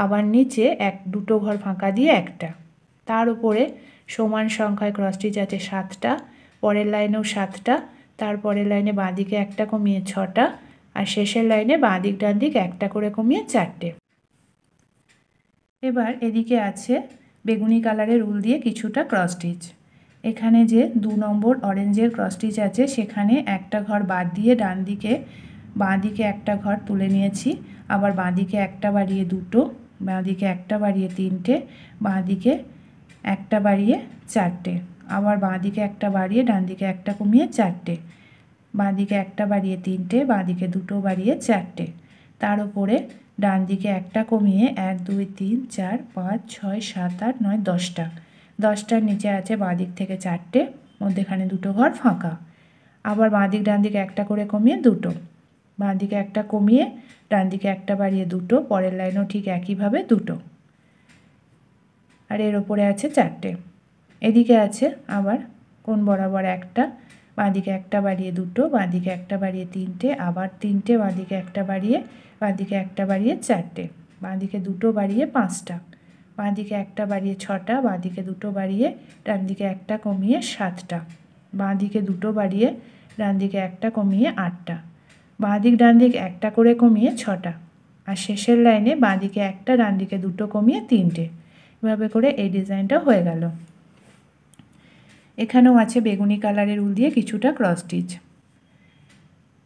আবার নিচে দুটো ঘর ফাঁকা দিয়ে একটা, তার উপরে সমান সংখ্যায় ক্রস স্টিচ আছে 7টা, পরের লাইনেও 7টা, তারপরের লাইনে বাঁ দিকে একটা কমিয়ে 6টা, আর শেষের লাইনে বাঁ দিক ডান দিক একটা করে কমিয়ে 4টে। এবার এদিকে আছে বেগুনি কালারের উল দিয়ে কিছুটা ক্রস স্টিচ। এখানে যে 2 নম্বর অরেঞ্জের ক্রস স্টিচ আছে সেখানে একটা ঘর বাদ দিয়ে ডান দিকে বাঁ দিকে একটা ঘর তুলে নিয়েছি, আবার বাঁ দিকে একটা বাড়িয়ে দুটো, বাঁ দিকে একটা বাড়িয়ে 3টে, বাঁ দিকে একটা বাড়িয়ে 4টে, আবার বাঁ দিকে একটা বাড়িয়ে ডান দিকে একটা কমিয়ে 4টে, বাঁ দিকে একটা বাড়িয়ে 3টে, বাঁ দিকে দুটো বাড়িয়ে 4টে, তার উপরে ডান দিকে একটা কমিয়ে 1 2 3 4 5 6 7 8 9 10টা, 10টার নিচে আছে বাঁ দিক থেকে 4টে, মধ্যেখানে দুটো ঘর ফাঁকা, আবার বাঁ দিক ডান দিকে একটা করে কমিয়ে দুটো, বাঁ দিকে একটা কমিয়ে ডান দিকে একটা বাড়িয়ে দুটো, পরের লাইনও ঠিক একইভাবে দুটো, আর এর ওপরে আছে 4টে। এদিকে আছে আবার কোণ বরাবর একটা, বাঁ দিকে একটা বাড়িয়ে দুটো, বাঁ দিকে একটা বাড়িয়ে 3টে, আবার 3টে, বাঁ দিকে একটা বাড়িয়ে, বাঁ দিকে একটা বাড়িয়ে 4টে, বাঁ দিকে দুটো বাড়িয়ে 5টা, বাঁ দিকে একটা বাড়িয়ে 6টা, বাঁ দিকে দুটো বাড়িয়ে ডান দিকে একটা কমিয়ে 7টা, বাঁ দিকে দুটো বাড়িয়ে ডান দিকে একটা কমিয়ে 8টা, বাঁ দিক ডান দিক একটা করে কমিয়ে 6টা, আর শেষের লাইনে বাঁ দিকে একটা ডান দিকে দুটো কমিয়ে 3টে। এভাবে করে এই ডিজাইনটা হয়ে গেল। এখানেও আছে বেগুনি কালারের উল দিয়ে কিছুটা ক্রস স্টিচ।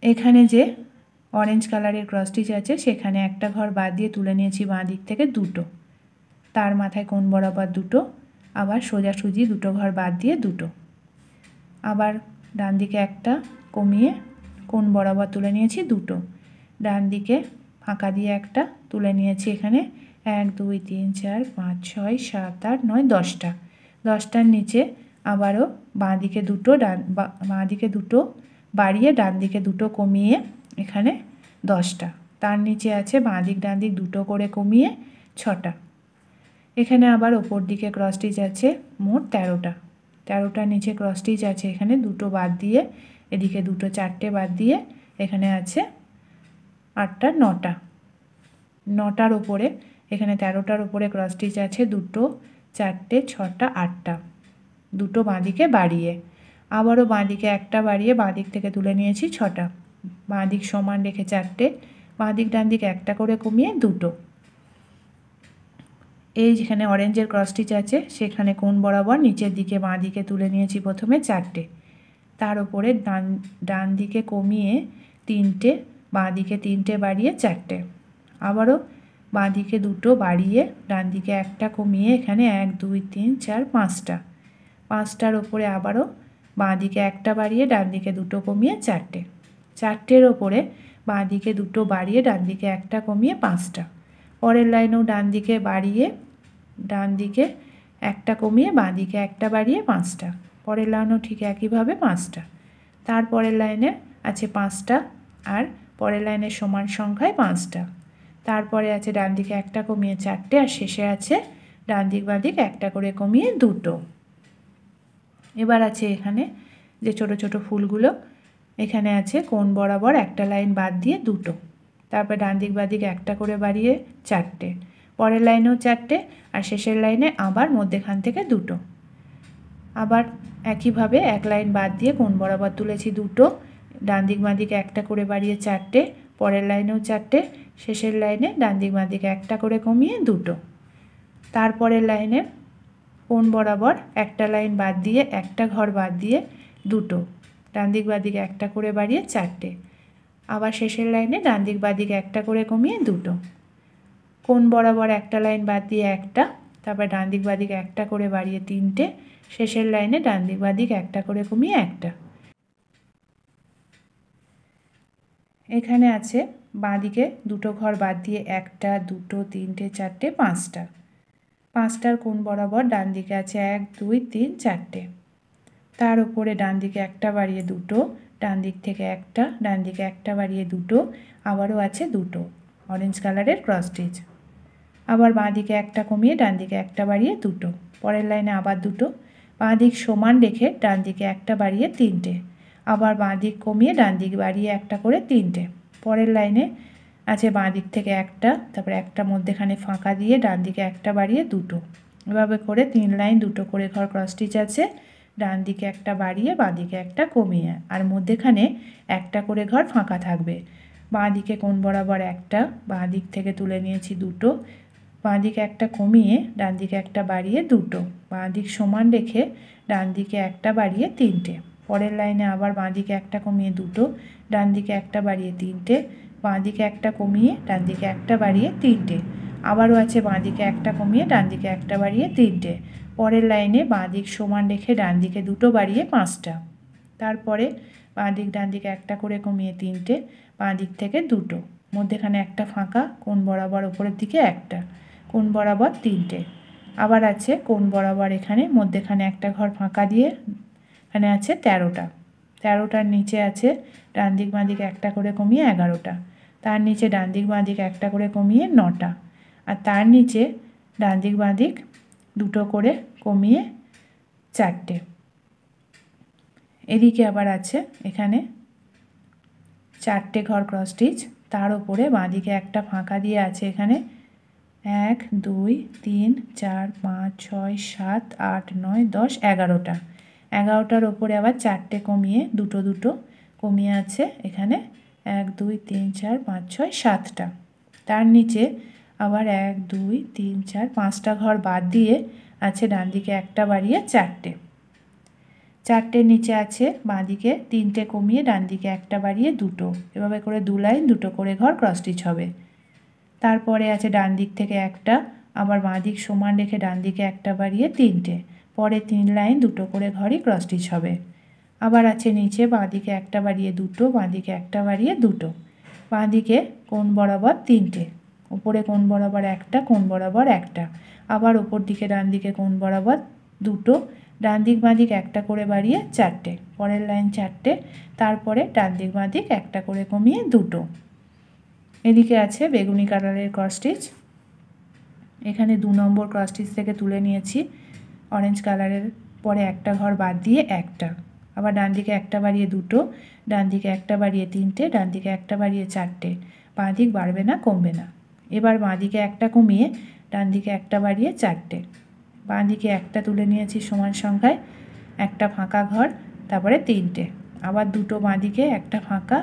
এখানে যে অরেঞ্জ কালারের ক্রস স্টিচ আছে সেখানে একটা ঘর বাদ দিয়ে তুলে নিয়েছি বাঁ দিক থেকে দুটো, তার মাথায় কোণ বরাবর দুটো, আবার সোজাসুজি দুটো ঘর বাদ দিয়ে দুটো, আবার ডান দিকে একটা কমিয়ে কোণ বরাবর তুলে নিয়েছি দুটো, ডান দিকে ফাঁকা দিয়ে একটা তুলে নিয়েছি, এখানে 1 2 3 4 5 6 7 8 9 10টা, 10টার নিচে আবারও বাঁ দিকে দুটো বাঁ দিকে দুটো বাড়িয়ে ডান দিকে দুটো কমিয়ে এখানে 10টা, তার নিচে আছে বাঁ দিক ডান দিক দুটো করে কমিয়ে 6টা, এখানে আবার ওপর দিকে ক্রস স্টিচ আছে মোট 13টা, 13টার নিচে ক্রস স্টিচ আছে এখানে দুটো বাদ দিয়ে, এদিকে দুটো 4টে বাদ দিয়ে এখানে আছে 8টা 9টা, 9টার ওপরে এখানে 13টার ওপরে ক্রস স্টিচ আছে দুটো 4টে 6টা 8টা, দুটো বাঁ দিকে বাড়িয়ে, আবারও বাঁ দিকে একটা বাড়িয়ে বাঁ দিক থেকে তুলে নিয়েছি 6টা, বাঁ দিক সমান রেখে 4টে, বাঁ দিক ডান দিক একটা করে কমিয়ে দুটো। এই যেখানে অরেঞ্জের ক্রস স্টিচ আছে সেখানে কোণ বরাবর নিচের দিকে বাঁ দিকে তুলে নিয়েছি প্রথমে 4টে, তার উপরে ডান দিকে কমিয়ে 3টে, বাঁ দিকে 3টে বাড়িয়ে 4টে, আবারও বাঁ দিকে দুটো বাড়িয়ে ডান দিকে একটা কমিয়ে এখানে 1 2 3 4 5টা, 5টার ওপরে আবারও বাঁ দিকে একটা বাড়িয়ে ডান দিকে দুটো কমিয়ে 4টে, 4টের ওপরে বাঁ দিকে দুটো বাড়িয়ে ডান দিকে একটা কমিয়ে 5টা, পরের লাইনেও ডান দিকে বাড়িয়ে ডান দিকে একটা কমিয়ে বাঁ দিকে একটা বাড়িয়ে 5টা, পরের লাইনেও ঠিক একইভাবে 5টা, তারপরের লাইনে আছে 5টা, আর পরের লাইনের সমান সংখ্যায় 5টা, তারপরে আছে ডান দিকে একটা কমিয়ে 4টে, আর শেষে আছে ডান দিক বাঁ দিক একটা করে কমিয়ে দুটো। এবার আছে এখানে যে ছোট ছোট ফুলগুলো, এখানে আছে কোণ বরাবর একটা লাইন বাদ দিয়ে দুটো, তারপর ডান দিক বাঁ দিক একটা করে বাড়িয়ে 4টে, পরের লাইনেও 4টে, আর শেষের লাইনে আবার মধ্যেখান থেকে দুটো, আবার একইভাবে এক লাইন বাদ দিয়ে কোণ বরাবর তুলেছি দুটো, ডান দিক বাঁ দিকে একটা করে বাড়িয়ে 4টে, পরের লাইনেও চারটে, শেষের লাইনে ডান দিক বাঁ দিকে একটা করে কমিয়ে দুটো। তারপরের লাইনে কোণ বরাবর একটা লাইন বাদ দিয়ে একটা ঘর বাদ দিয়ে দুটো, ডান দিক বাঁ দিকে একটা করে বাড়িয়ে চারটে। আবার শেষের লাইনে ডান দিক বাঁ দিকে একটা করে কমিয়ে দুটো, কোণ বরাবর একটা লাইন বাদ দিয়ে একটা, তারপর ডান দিক বাঁ দিকে একটা করে বাড়িয়ে তিনটে, শেষের লাইনে ডান দিক বাঁ দিকে একটা করে কমিয়ে একটা। এখানে আছে বাঁ দিকে দুটো ঘর বাদ দিয়ে একটা, দুটো, তিনটে, চারটে, পাঁচটা। পাঁচটার কোণ বরাবর ডান দিকে আছে 1 2 3 4টে, তার উপরে ডান দিকে একটা বাড়িয়ে দুটো, ডান দিক থেকে একটা, ডান দিকে একটা বাড়িয়ে দুটো, আবারও আছে দুটো অরেঞ্জ কালারের ক্রস স্টিচ। আবার বাঁ দিকে একটা কমিয়ে ডান দিকে একটা বাড়িয়ে দুটো, পরের লাইনে আবার দুটো, বাঁ দিক সমান রেখে ডান দিকে একটা বাড়িয়ে তিনটে, আবার বাঁ দিক কমিয়ে ডান দিক বাড়িয়ে একটা করে তিনটে, পরের লাইনে আছে বাঁ দিক থেকে একটা, তারপরে একটা মধ্যেখানে ফাঁকা দিয়ে ডান দিকে একটা বাড়িয়ে দুটো। এভাবে করে 3 লাইন দুটো করে ঘর ক্রস স্টিচ আছে, ডান দিকে একটা বাড়িয়ে বাঁ দিকে একটা কমিয়ে, আর মধ্যেখানে একটা করে ঘর ফাঁকা থাকবে। বাঁ দিকে কোণ বরাবর একটা, বাঁ দিক থেকে তুলে নিয়েছি দুটো, বাঁ দিকে একটা কমিয়ে ডান দিকে একটা বাড়িয়ে দুটো, বাঁ দিক সমান রেখে ডান দিকে একটা বাড়িয়ে তিনটে, পরের লাইনে আবার বাঁ দিকে একটা কমিয়ে দুটো, ডান দিকে একটা বাড়িয়ে তিনটে, বাঁ দিকে একটা কমিয়ে ডান দিকে একটা বাড়িয়ে তিনটে, আবারও আছে বাঁ দিকে একটা কমিয়ে ডান দিকে একটা বাড়িয়ে তিনটে, পরের লাইনে বাঁ দিক সমান রেখে ডান দিকে দুটো বাড়িয়ে পাঁচটা, তারপরে বাঁ দিক ডান দিকে একটা করে কমিয়ে তিনটে, বাঁ দিক থেকে দুটো, মধ্যেখানে একটা ফাঁকা, কোণ বরাবর ওপরের দিকে একটা, কোণ বরাবর তিনটে, আবার আছে কোণ বরাবর এখানে মধ্যেখানে একটা ঘর ফাঁকা দিয়ে এখানে আছে 13টা, 13টার নিচে আছে ডান দিক বাঁ দিকে একটা করে কমিয়ে 11টা, তার নিচে ডান দিক বাঁ দিক একটা করে কমিয়ে 9টা, আর তার নিচে ডান দিক বাঁ দিক দুটো করে কমিয়ে 4টে। এদিকে আবার আছে এখানে 4টে ঘর ক্রস স্টিচ, তার উপরে বাঁ দিকে একটা ফাঁকা দিয়ে আছে এখানে 1 2 3 4 5 6 7 8 9 10 11টা, 11টার ওপরে আবার 4টে কমিয়ে দুটো দুটো কমিয়ে আছে এখানে 1 2 3 4 5 6 7টা, তার নিচে আবার 1 2 3 4 5টা ঘর বাদ দিয়ে আছে ডান দিকে একটা বাড়িয়ে চারটে, চারটের নিচে আছে বাঁ দিকে তিনটে কমিয়ে ডান দিকে একটা বাড়িয়ে দুটো, এভাবে করে 2 লাইন দুটো করে ঘর ক্রস স্টিচ হবে। তারপরে আছে ডান দিক থেকে একটা, আবার বাঁ দিক সমান রেখে ডান দিকে একটা বাড়িয়ে তিনটে, পরে 3 লাইন দুটো করে ঘরই ক্রস স্টিচ হবে। আবার আছে নিচে বাঁ দিকে একটা বাড়িয়ে দুটো, বাঁ দিকে একটা বাড়িয়ে দুটো, বাঁ দিকে কোণ বরাবর তিনটে, উপরে কোণ বরাবর একটা, কোণ বরাবর একটা, আবার ওপর দিকে ডান দিকে কোণ বরাবর দুটো, ডান দিক বাঁ দিক একটা করে বাড়িয়ে চারটে, পরের লাইন চারটে, তারপরে ডান দিক বাঁ দিক একটা করে কমিয়ে দুটো। এদিকে আছে বেগুনি কালারের ক্রস স্টিচ, এখানে 2 নম্বর ক্রস স্টিচ থেকে তুলে নিয়েছি অরেঞ্জ কালারের, পরে একটা ঘর বাদ দিয়ে একটা, আবার ডান দিকে একটা বাড়িয়ে দুটো, ডান দিকে একটা বাড়িয়ে তিনটে, ডান দিকে একটা বাড়িয়ে চারটে, বাঁ দিক বাড়বে না কমবে না। এবার বাঁ দিকে একটা কমিয়ে ডান দিকে একটা বাড়িয়ে চারটে, বাঁ দিকে একটা তুলে নিয়েছি সমান সংখ্যায়, একটা ফাঁকা ঘর, তারপরে তিনটে, আবার দুটো বাঁ দিকে একটা ফাঁকা,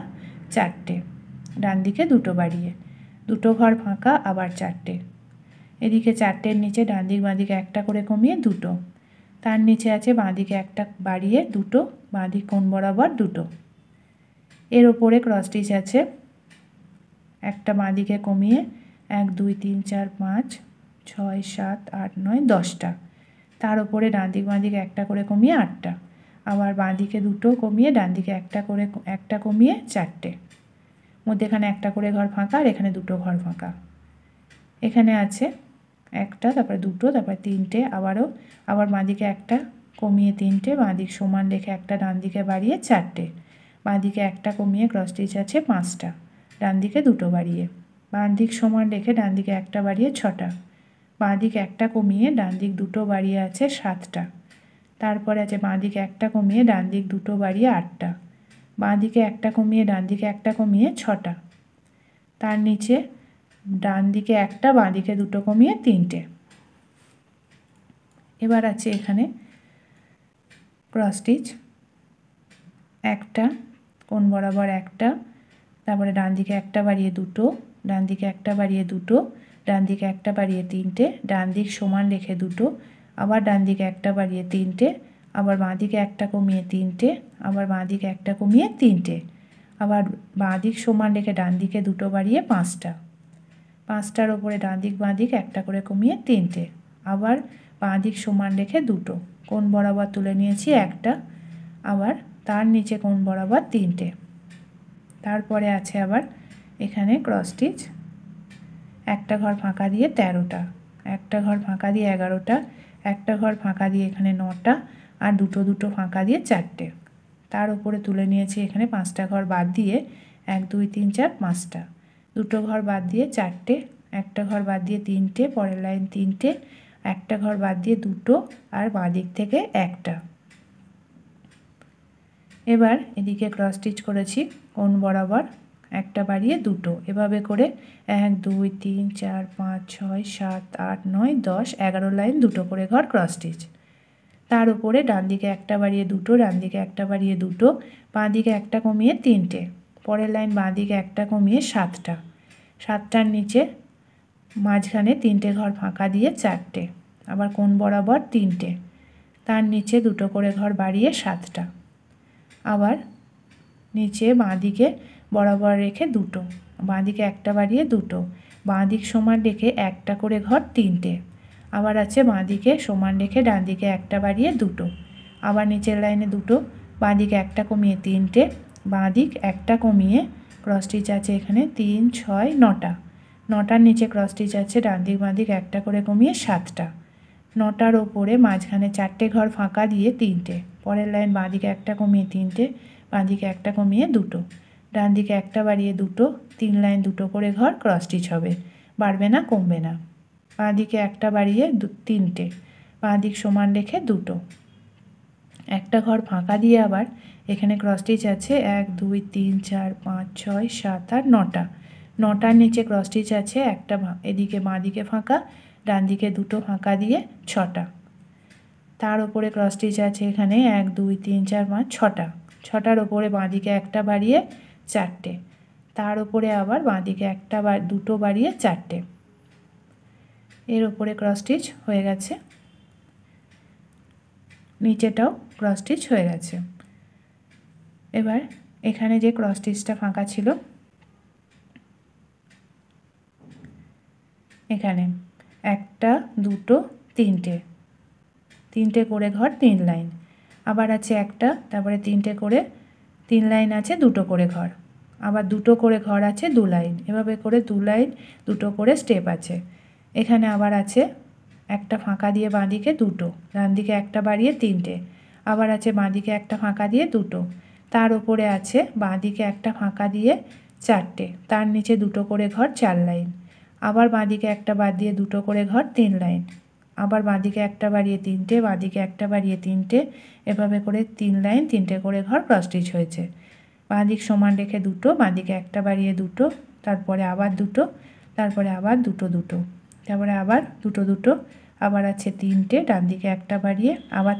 চারটে, ডান দিকে দুটো বাড়িয়ে দুটো ঘর ফাঁকা, আবার চারটে, এদিকে চারটের নিচে ডান দিক বাঁ দিকে একটা করে কমিয়ে দুটো, তার নিচে আছে বাঁ দিকে একটা বাড়িয়ে দুটো, বাঁ দিক কোণ বরাবর দুটো, এর ওপরে ক্রস স্টিচ আছে একটা বাঁ দিকে কমিয়ে 1 2 3 4 5 6 7 8 9 10টা, তার উপরে ডান দিক বাঁ দিকে একটা করে কমিয়ে 8টা, আবার বাঁ দিকে দুটো কমিয়ে ডান দিকে একটা কমিয়ে চারটে, মধ্যেখানে একটা করে ঘর ফাঁকা, আর এখানে দুটো ঘর ফাঁকা, এখানে আছে একটা, তারপরে দুটো, তারপরে তিনটে, আবার বাঁ দিকে একটা কমিয়ে তিনটে, বাঁ দিক সমান রেখে একটা ডান দিকে বাড়িয়ে চারটে, বাঁ দিকে একটা কমিয়ে ক্রস স্টিচ আছে 5টা, ডান দিকে দুটো বাড়িয়ে, বাঁ দিক সমান রেখে ডান দিকে একটা বাড়িয়ে 6টা, বাঁ দিকে একটা কমিয়ে ডান দিক দুটো বাড়িয়ে আছে 7টা, তারপরে আছে বাঁ দিকে একটা কমিয়ে ডান দিক দুটো বাড়িয়ে 8টা, বাঁ দিকে একটা কমিয়ে ডান দিকে একটা কমিয়ে 6টা, তার নিচে ডান দিকে একটা, বাঁ দিকে দুটো কমিয়ে তিনটে। এবার আছে এখানে ক্রস স্টিচ একটা, কোণ বরাবর একটা, তারপরে ডান দিকে একটা বাড়িয়ে দুটো, ডান দিকে একটা বাড়িয়ে দুটো, ডান দিকে একটা বাড়িয়ে তিনটে, ডান দিক সমান রেখে দুটো, আবার ডান দিকে একটা বাড়িয়ে তিনটে, আবার বাঁ দিকে একটা কমিয়ে তিনটে, আবার বাঁ দিকে একটা কমিয়ে তিনটে, আবার বাঁ দিক সমান রেখে ডান দিকে দুটো বাড়িয়ে পাঁচটা, পাঁচটার ওপরে ডান দিক বাঁ দিক একটা করে কমিয়ে তিনটে, আবার বাঁ দিক সমান রেখে দুটো, কোণ বরাবর তুলে নিয়েছি একটা, আবার তার নিচে কোণ বরাবর তিনটে। তারপরে আছে আবার এখানে ক্রস স্টিচ, একটা ঘর ফাঁকা দিয়ে 13টা, একটা ঘর ফাঁকা দিয়ে 11টা, একটা ঘর ফাঁকা দিয়ে এখানে 9টা, আর দুটো দুটো ফাঁকা দিয়ে 4টে। তার উপরে তুলে নিয়েছি এখানে 5টা ঘর বাদ দিয়ে 1 2 3 4 5টা, দুটো ঘর বাদ দিয়ে 4টে, একটা ঘর বাদ দিয়ে 3টে, পরের লাইন 3টে, একটা ঘর বাদ দিয়ে দুটো, আর বাঁ দিক থেকে একটা। এবার এদিকে ক্রস স্টিচ করেছি কোণ বরাবর একটা বাড়িয়ে দুটো, এভাবে করে 1 2 3 4 5 6 7 8 9 10 11 লাইন দুটো করে ঘর ক্রস স্টিচ। তার উপরে ডান দিকে একটা বাড়িয়ে দুটো, ডান দিকে একটা বাড়িয়ে দুটো, বাঁ দিকে একটা কমিয়ে তিনটে, পরের লাইন বাঁ দিকে একটা কমিয়ে 7টা, 7টার নিচে মাঝখানে তিনটে ঘর ফাঁকা দিয়ে 4টে, আবার কোণ বরাবর তিনটে, তার নিচে দুটো করে ঘর বাড়িয়ে 7টা, আবার নিচে বাঁ দিকে বরাবর রেখে দুটো, বাঁ দিকে একটা বাড়িয়ে দুটো, বাঁ দিক সমান রেখে একটা করে ঘর তিনটে, আবার আছে বাঁ দিকে সমান রেখে ডান দিকে একটা বাড়িয়ে দুটো, আবার নিচের লাইনে দুটো, বাঁ দিকে একটা কমিয়ে তিনটে, বাঁ দিক একটা কমিয়ে ক্রস স্টিচ আছে এখানে 3 6 9টা, 9টার নিচে ক্রস স্টিচ আছে ডান দিক বাঁ দিক একটা করে কমিয়ে 7টা, 9টার ওপরে মাঝখানে 4টে ঘর ফাঁকা দিয়ে তিনটে, পরের লাইন বাঁ দিকে একটা কমিয়ে তিনটে, বাঁ দিকে একটা কমিয়ে দুটো, ডান দিকে একটা বাড়িয়ে দুটো, 3 লাইন দুটো করে ঘর ক্রস স্টিচ হবে, বাড়বে না কমবে না। বাঁ দিকে একটা বাড়িয়ে তিনটে, বাঁ দিক সমান রেখে দুটো, একটা ঘর ফাঁকা দিয়ে আবার এখানে ক্রস স্টিচ আছে 1 2 3 4 5 6 7 আর 9টা, 9টার নিচে ক্রস স্টিচ আছে একটা এদিকে বাঁ দিকে ফাঁকা, ডান দিকে দুটো ফাঁকা দিয়ে 6টা, তার উপরে ক্রস স্টিচ আছে এখানে 1 2 3 4 5 6টা, 6টার ওপরে বাঁ দিকে একটা বাড়িয়ে 4টে, তার উপরে আবার বাঁ দিকে একটা দুটো বাড়িয়ে 4টে, এর উপরে ক্রস স্টিচ হয়ে গেছে, নিচেটাও ক্রস স্টিচ হয়ে গেছে। এবার এখানে যে ক্রস স্টিচটা ফাঁকা ছিল এখানে একটা দুটো তিনটে, তিনটে করে ঘর 3 লাইন, আবার আছে একটা, তারপরে তিনটে করে 3 লাইন আছে দুটো করে ঘর, আবার দুটো করে ঘর আছে 2 লাইন, এভাবে করে 2 লাইন দুটো করে স্টেপ আছে। এখানে আবার আছে একটা ফাঁকা দিয়ে বাঁ দিকে দুটো, ডান দিকে একটা বাড়িয়ে তিনটে, আবার আছে বাঁ দিকে একটা ফাঁকা দিয়ে দুটো, তার উপরে আছে বাঁ দিকে একটা ফাঁকা দিয়ে 4টে, তার নিচে দুটো করে ঘর 4 লাইন, আবার বাঁ দিকে একটা বাদ দিয়ে দুটো করে ঘর 3 লাইন, আবার বাঁ দিকে একটা বাড়িয়ে তিনটে, বাঁ দিকে একটা বাড়িয়ে তিনটে, এভাবে করে 3 লাইন তিনটে করে ঘর ক্রস স্টিচ হয়েছে। বাঁ দিক সমান রেখে দুটো, বাঁ দিকে একটা বাড়িয়ে দুটো, তারপরে আবার দুটো, তারপরে আবার দুটো দুটো, তারপরে আবার দুটো দুটো, আবার আছে তিনটে, ডান দিকে একটা বাড়িয়ে আবার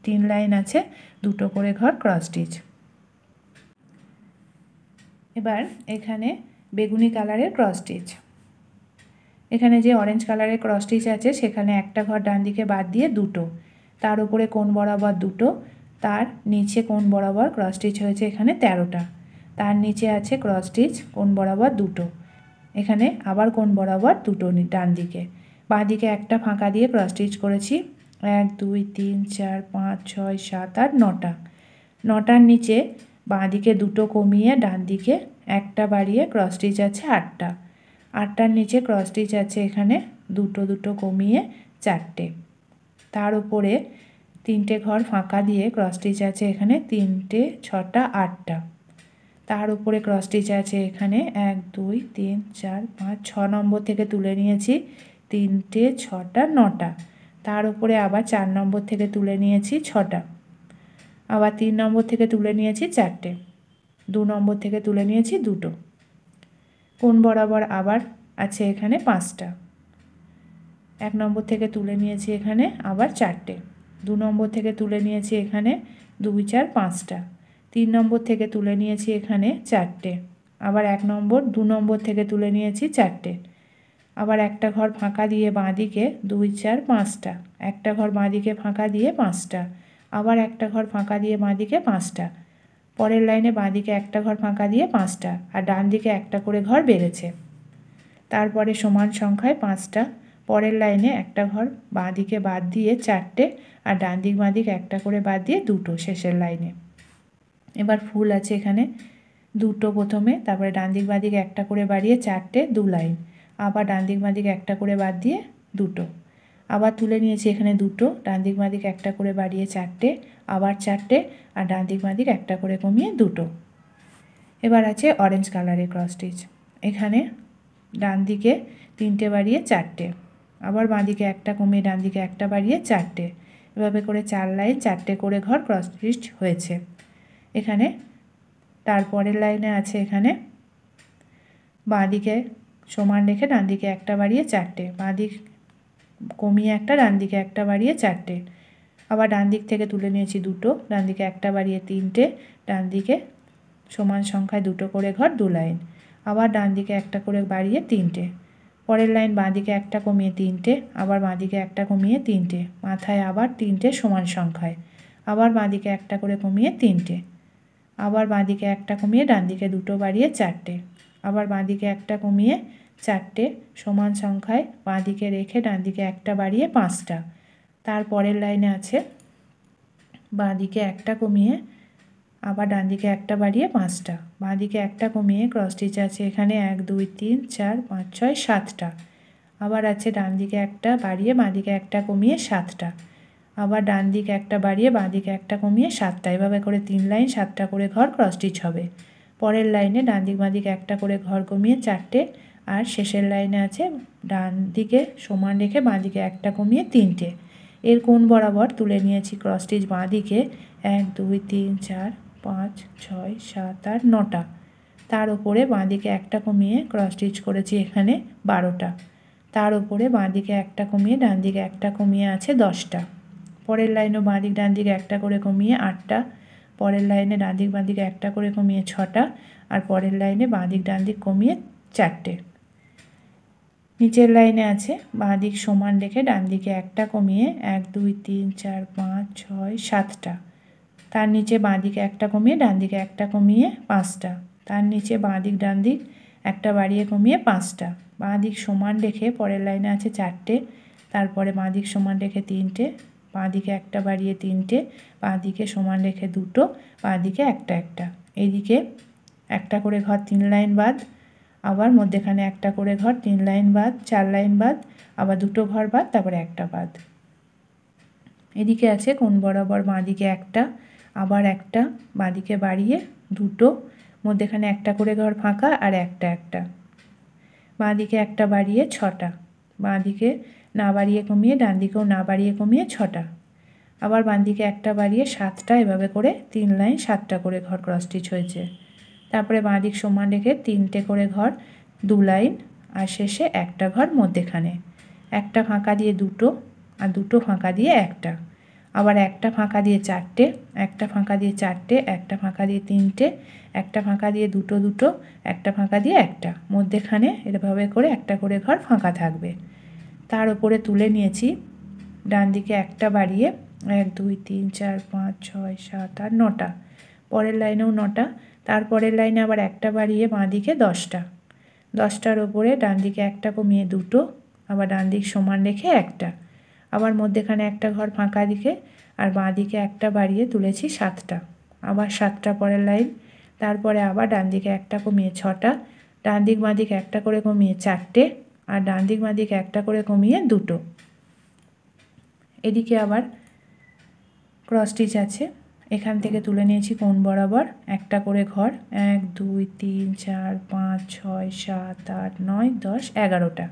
3 লাইন আছে দুটো করে ঘর ক্রস স্টিচ। এবার এখানে বেগুনি কালারের ক্রস স্টিচ, এখানে যে অরেঞ্জ কালারের ক্রস স্টিচ আছে সেখানে একটা ঘর ডান দিকে বাদ দিয়ে দুটো, তার উপরে কোণ বরাবর দুটো, তার নিচে কোণ বরাবর ক্রস স্টিচ হয়েছে এখানে 13টা, তার নিচে আছে ক্রস স্টিচ কোণ বরাবর দুটো, এখানে আবার কোণ বরাবর দুটো ডান দিকে, বাঁ দিকে একটা ফাঁকা দিয়ে ক্রস স্টিচ করেছি 1 2 3 4 5 6 7 আর 9টা, 9টার নিচে বাঁ দিকে দুটো কমিয়ে ডান দিকে একটা বাড়িয়ে ক্রস স্টিচ আছে 8টা, 8টার নিচে ক্রস স্টিচ আছে এখানে দুটো দুটো কমিয়ে 4টে, তার উপরে 3টে ঘর ফাঁকা দিয়ে ক্রস স্টিচ আছে এখানে 3টে 6টা 8টা, তার উপরে ক্রস স্টিচ আছে এখানে 1 2 3 4 5 6 নম্বর থেকে তুলে নিয়েছি 3টে 6টা 9টা, তার উপরে আবার 4 নম্বর থেকে তুলে নিয়েছি 6টা, আবার 3 নম্বর থেকে তুলে নিয়েছি 4টে, 2 নম্বর থেকে তুলে নিয়েছি দুটো, কোণ বরাবর আবার আছে এখানে 5টা, 1 নম্বর থেকে তুলে নিয়েছি এখানে আবার 4টে, 2 নম্বর থেকে তুলে নিয়েছি এখানে 2 4 5টা, 3 নম্বর থেকে তুলে নিয়েছি এখানে 4টে, আবার 1 নম্বর 2 নম্বর থেকে তুলে নিয়েছি 4টে, আবার একটা ঘর ফাঁকা দিয়ে বাঁদিকে 2 4 5টা, একটা ঘর বাঁদিকে ফাঁকা দিয়ে 5টা, আবার একটা ঘর ফাঁকা দিয়ে বাঁদিকে 5টা, পরের লাইনে বাঁদিকে একটা ঘর ফাঁকা দিয়ে 5টা, আর ডান দিকে একটা করে ঘর বেড়েছে। তারপরে সমান সংখ্যায় 5টা, পরের লাইনে একটা ঘর বাঁদিকে বাদ দিয়ে 4টে, আর ডান দিক বাঁদিক একটা করে বাদ দিয়ে 2টো শেষের লাইনে। এবার ফুল আছে এখানে 2টো প্রথমে, তারপরে ডান দিক বাঁদিক একটা করে বাড়িয়ে 4টে, 2 লাইন, আবার ডান দিক বাঁদিক একটা করে বাদ দিয়ে 2টো, আবার তুলে নিয়েছি এখানে 2টো, ডান দিক বাঁদিক একটা করে বাড়িয়ে 4টে, আবার 4টে, আর ডান দিক বাঁদিক একটা করে কমিয়ে 2টো। এবার আছে অরেঞ্জ কালারের ক্রস স্টিচ। এখানে ডান দিকে 3টে বাড়িয়ে 4টে, আবার বাঁদিকে একটা কমিয়ে ডান দিকে একটা বাড়িয়ে 4টে, এভাবে করে 4 লাইন 4টে করে ঘর ক্রস স্টিচ হয়েছে। এখানে তারপরের লাইনে আছে এখানে বাঁদিকে সমান রেখে ডান দিকে একটা বাড়িয়ে 4টে, বাঁদিক কমিয়ে একটা, ডান দিকে একটা বাড়িয়ে 4টে, আবার ডান দিক থেকে তুলে নিয়েছি 2টো, ডান দিকে একটা বাড়িয়ে 3টে, ডান দিকে সমান সংখ্যায় 2টো করে ঘর 2 লাইন, আবার ডান দিকে একটা করে বাড়িয়ে 3টে, পরের লাইন বাঁদিকে একটা কমিয়ে 3টে, আবার বাঁদিকে একটা কমিয়ে 3টে, মাথায় আবার 3টে সমান সংখ্যায়, আবার বাঁদিকে একটা করে কমিয়ে 3টে, আবার বাঁদিকে একটা কমিয়ে ডান দিকে 2টো বাড়িয়ে 4টে, আবার বাঁদিকে একটা কমিয়ে 4টে সমান সংখ্যায় বাঁদিকে রেখে ডান দিকে একটা বাড়িয়ে 5টা। তারপরের লাইনে আছে বাঁদিকে একটা কমিয়ে আবার ডান দিকে একটা বাড়িয়ে 5টা, বাঁদিকে একটা কমিয়ে ক্রস স্টিচ আছে এখানে 1 2 3 4 5 6 7টা, আবার আছে ডান দিকে একটা বাড়িয়ে বাঁদিকে একটা কমিয়ে 7টা, আবার ডান দিকে একটা বাড়িয়ে বাঁদিকে একটা কমিয়ে 7টা, এভাবে করে 3 লাইন 7টা করে ঘর ক্রস স্টিচ হবে। পরের লাইনে ডান দিক বাঁদিকে একটা করে ঘর কমিয়ে 4টে, আর শেষের লাইনে আছে ডান দিকে সমান রেখে বাঁদিকে একটা কমিয়ে 3টে। এর কোণ বরাবর তুলে নিয়েছি ক্রস স্টিচ বাঁদিকে 1 2 3 4 5 6 7 8 9টা, তার উপরে বাঁদিকে একটা কমিয়ে ক্রস স্টিচ করেছি এখানে 12টা, তার উপরে বাঁদিকে একটা কমিয়ে ডান দিকে একটা কমিয়ে আছে 10টা, পরের লাইনও বাঁদিক ডান দিকে একটা করে কমিয়ে 8টা, পরের লাইনে ডান দিক বাঁদিকে একটা করে কমিয়ে 6টা, আর পরের লাইনে বাঁদিক ডান দিক কমিয়ে 4টে। নিচের লাইনে আছে বাঁদিক সমান রেখে ডান দিকে একটা কমিয়ে 1 2 3 4 5 6 7টা, তার নিচে বাঁদিকে একটা কমিয়ে ডান দিকে একটা কমিয়ে 5টা, তার নিচে বাঁদিক ডান দিক একটা বাড়িয়ে কমিয়ে 5টা, বাঁদিক সমান রেখে পরের লাইনে আছে 4টে, তারপরে বাঁদিক সমান রেখে 3টে, বাঁদিকে একটা বাড়িয়ে 3টে, বাঁদিকে সমান রেখে 2টো, বাঁদিকে একটা একটা, এইদিকে একটা করে ঘর 3 লাইন বাদ, আবার মধ্যেখানে একটা করে ঘর 3 লাইন বাদ, 4 লাইন বাদ, আবার 2টো ঘর বাদ, তারপরে একটা বাদ। এদিকে আছে কোণ বরাবর বাঁদিকে একটা, আবার একটা, বাঁদিকে বাড়িয়ে 2টো, মধ্যেখানে একটা করে ঘর ফাঁকা আর একটা একটা, বাঁদিকে একটা বাড়িয়ে 6টা, বাঁদিকে না বাড়িয়ে কমিয়ে ডান দিকেও না বাড়িয়ে কমিয়ে 6টা, আবার বাঁদিকে একটা বাড়িয়ে 7টা, এভাবে করে 3 লাইন 7টা করে ঘর ক্রস স্টিচ হয়েছে। তারপরে বাঁদিক সমান রেখে 3টে করে ঘর 2 লাইন, আর শেষে একটা ঘর মধ্যেখানে, একটা ফাঁকা দিয়ে 2টো, আর 2টো ফাঁকা দিয়ে একটা, আবার একটা ফাঁকা দিয়ে 4টে, একটা ফাঁকা দিয়ে 4টে, একটা ফাঁকা দিয়ে 3টে, একটা ফাঁকা দিয়ে 2টো 2টো, একটা ফাঁকা দিয়ে একটা, মধ্যেখানে এভাবে করে একটা করে ঘর ফাঁকা থাকবে। তার উপরে তুলে নিয়েছি ডান দিকে একটা বাড়িয়ে 1 2 3 4 5 6 7 8 9টা, পরের লাইনেও 9টা, তারপরের লাইনে আবার একটা বাড়িয়ে বাঁদিকে 10টা, 10টার ওপরে ডান দিকে একটা কমিয়ে 2টো, আবার ডান দিক সমান রেখে একটা, আবার মধ্যেখানে একটা ঘর ফাঁকা দিকে, আর বাঁদিকে একটা বাড়িয়ে তুলেছি 7টা, আবার 7টা পরের লাইন, তারপরে আবার ডান দিকে একটা কমিয়ে 6টা, ডান দিক বাঁদিক একটা করে কমিয়ে 4টে, আর ডান দিক বাঁদিক একটা করে কমিয়ে 2টো। এদিকে আবার ক্রস স্টিচ আছে, এখান থেকে তুলে নিয়েছি কোণ বরাবর একটা করে ঘর 1 2 3 4 5 6 7 8 9 10 11টা,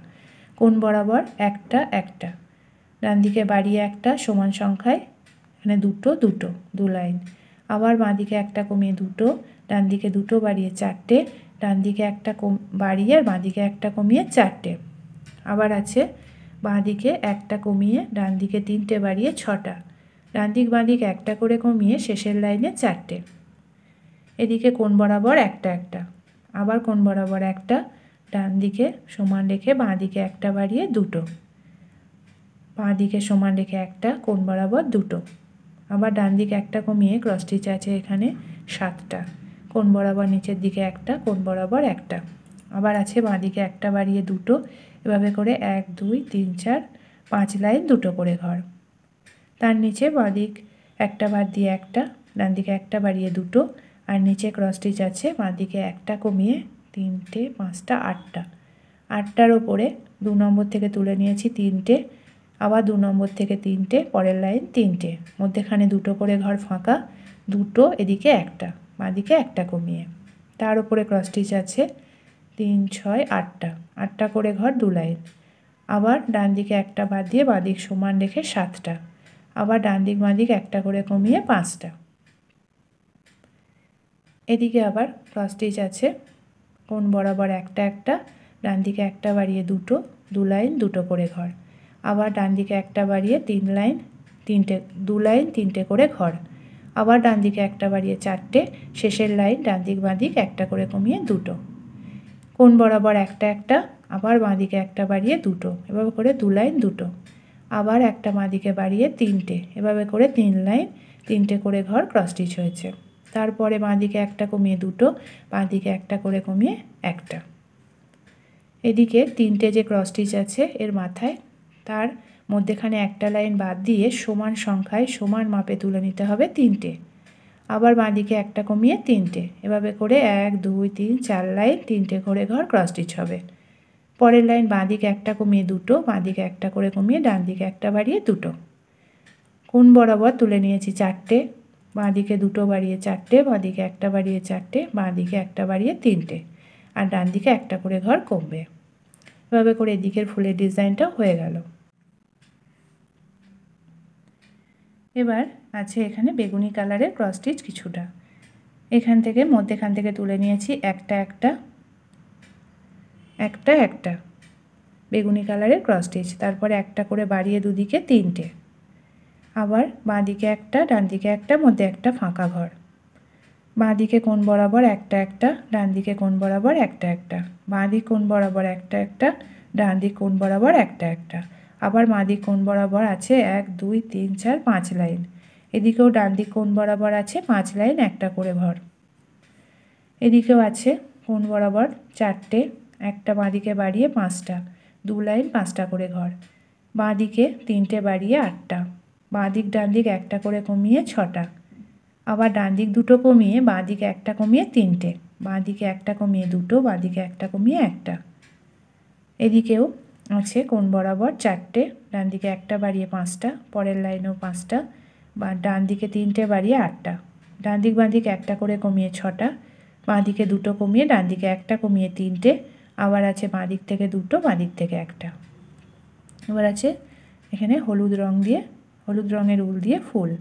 কোণ বরাবর একটা একটা, ডান দিকে বাড়িয়ে একটা সমান সংখ্যায় এখানে 2টো 2টো 2 লাইন, আবার বাঁদিকে একটা কমিয়ে 2টো, ডান দিকে 2টো বাড়িয়ে 4টে, ডান দিকে একটা বাড়িয়ে আর বাঁদিকে একটা কমিয়ে 4টে, আবার আছে বাঁদিকে একটা কমিয়ে ডান দিকে 3টে বাড়িয়ে 6টা, ডান দিক বাঁদিক একটা করে কমিয়ে শেষের লাইনে 4টে। এদিকে কোণ বরাবর একটা একটা, আবার কোণ বরাবর একটা, ডান দিকে সমান রেখে বাঁ দিকে একটা বাড়িয়ে দুটো, বাঁ দিকে সমান রেখে একটা, কোণ বরাবর দুটো, আবার ডান দিকে একটা কমিয়ে ক্রস স্টিচ আছে এখানে 7টা, কোণ বরাবর নিচের দিকে একটা, কোণ বরাবর একটা, আবার আছে বাঁ দিকে একটা বাড়িয়ে দুটো, এভাবে করে 1 2 3 4 5 লাইন দুটো করে ঘর। তার নিচে বাঁ দিক একটা বাদ দিয়ে একটা, ডান দিকে একটা বাড়িয়ে দুটো, আর নিচে ক্রস স্টিচ আছে বাঁ দিকে একটা কমিয়ে 3টে 5টা 8টা, 8টার ওপরে 2 নম্বর থেকে তুলে নিয়েছি 3টে, আবার 2 নম্বর থেকে 3টে, পরের লাইন 3টে, মধ্যেখানে দুটো করে ঘর ফাঁকা, দুটো, এদিকে একটা, বাঁ দিকে একটা কমিয়ে, তার উপরে ক্রস স্টিচ আছে 3 6 8টা, 8টা করে ঘর 2 লাইন, আবার ডান দিকে একটা বাদ দিয়ে বাঁ দিক সমান রেখে 7টা, আবার ডান দিক বাঁ দিক একটা করে কমিয়ে 5টা, এদিকে আবার ক্রস স্টিচ আছে কোণ বরাবর একটা একটা, ডান দিকে একটা বাড়িয়ে দুটো, 2 লাইন দুটো করে ঘর, আবার ডান দিকে একটা বাড়িয়ে 3 লাইন 3টে, 2 লাইন 3টে করে ঘর, আবার ডান দিকে একটা বাড়িয়ে 4টে, শেষের লাইন ডান দিক বাঁ দিক একটা করে কমিয়ে দুটো, কোণ বরাবর একটা একটা, আবার বাঁ দিকে একটা বাড়িয়ে দুটো, এভাবে করে 2 লাইন দুটো, আবার একটা বাঁ দিকে বাড়িয়ে 3টে, এভাবে করে 3 লাইন 3টে করে ঘর ক্রস স্টিচ হয়েছে। তারপরে বাঁ দিকে একটা কমিয়ে দুটো, বাঁ দিকে একটা করে কমিয়ে একটা, এদিকে 3টে যে ক্রস স্টিচ আছে এর মাথায় তার মধ্যেখানে একটা লাইন বাদ দিয়ে সমান সংখ্যায় সমান মাপে তুলে নিতে হবে 3টে, আবার বাঁ দিকে একটা কমিয়ে 3টে, এভাবে করে 1 2 3 4 লাইন 3টে করে ঘর ক্রস স্টিচ হবে। পরের লাইন বাঁ দিকে একটা কমিয়ে দুটো, বাঁ দিকে একটা করে কমিয়ে ডান দিকে একটা বাড়িয়ে দুটো, কোণ বরাবর তুলে নিয়েছি 4টে, বাঁ দিকে দুটো বাড়িয়ে 4টে, বাঁ দিকে একটা বাড়িয়ে 4টে, বাঁ দিকে একটা বাড়িয়ে 3টে, আর ডান দিকে একটা করে ঘর কমবে। এভাবে করে এদিকের ফুলের ডিজাইনটা হয়ে গেল। এবার আছে এখানে বেগুনি কালারের ক্রস স্টিচ কিছুটা, এখান থেকে মধ্যেখান থেকে তুলে নিয়েছি একটা একটা একটা একটা বেগুনি কালারের ক্রস স্টিচ, তারপরে একটা করে বাড়িয়ে দুদিকে 3টে, আবার বাঁ দিকে একটা, ডান দিকে একটা, মধ্যে একটা ফাঁকা ঘর, বাঁ দিকে কোণ বরাবর একটা একটা, ডান দিকে কোণ বরাবর একটা একটা, বাঁ দিক কোণ বরাবর একটা একটা, ডান দিক কোণ বরাবর একটা একটা, আবার বাঁ দিক কোণ বরাবর আছে 1 2 3 4 5 লাইন, এদিকেও ডান দিক কোণ বরাবর আছে 5 লাইন একটা করে ঘর, এদিকেও আছে কোণ বরাবর 4টে, একটা বাঁ দিকে বাড়িয়ে 5টা, 2 লাইন 5টা করে ঘর, বাঁ দিকে 3টে বাড়িয়ে 8টা, বাঁ দিক ডান দিক একটা করে কমিয়ে 6টা, আবার ডান দিক দুটো কমিয়ে বাঁ দিকে একটা কমিয়ে 3টে, বাঁ দিকে একটা কমিয়ে দুটো, বাঁ দিকে একটা কমিয়ে একটা, এদিকেও আছে কোণ বরাবর 4টে, ডান দিকে একটা বাড়িয়ে 5টা, পরের লাইনেও 5টা, বা ডান দিকে 3টে বাড়িয়ে 8টা, ডান দিক বাঁ দিক একটা করে কমিয়ে 6টা, বাঁ দিকে দুটো কমিয়ে ডান দিকে একটা কমিয়ে 3টে, আবার আছে বাঁ দিক থেকে দুটো, বাঁ দিক থেকে একটা, এবার আছে এখানে হলুদ রঙের উল দিয়ে ফুল,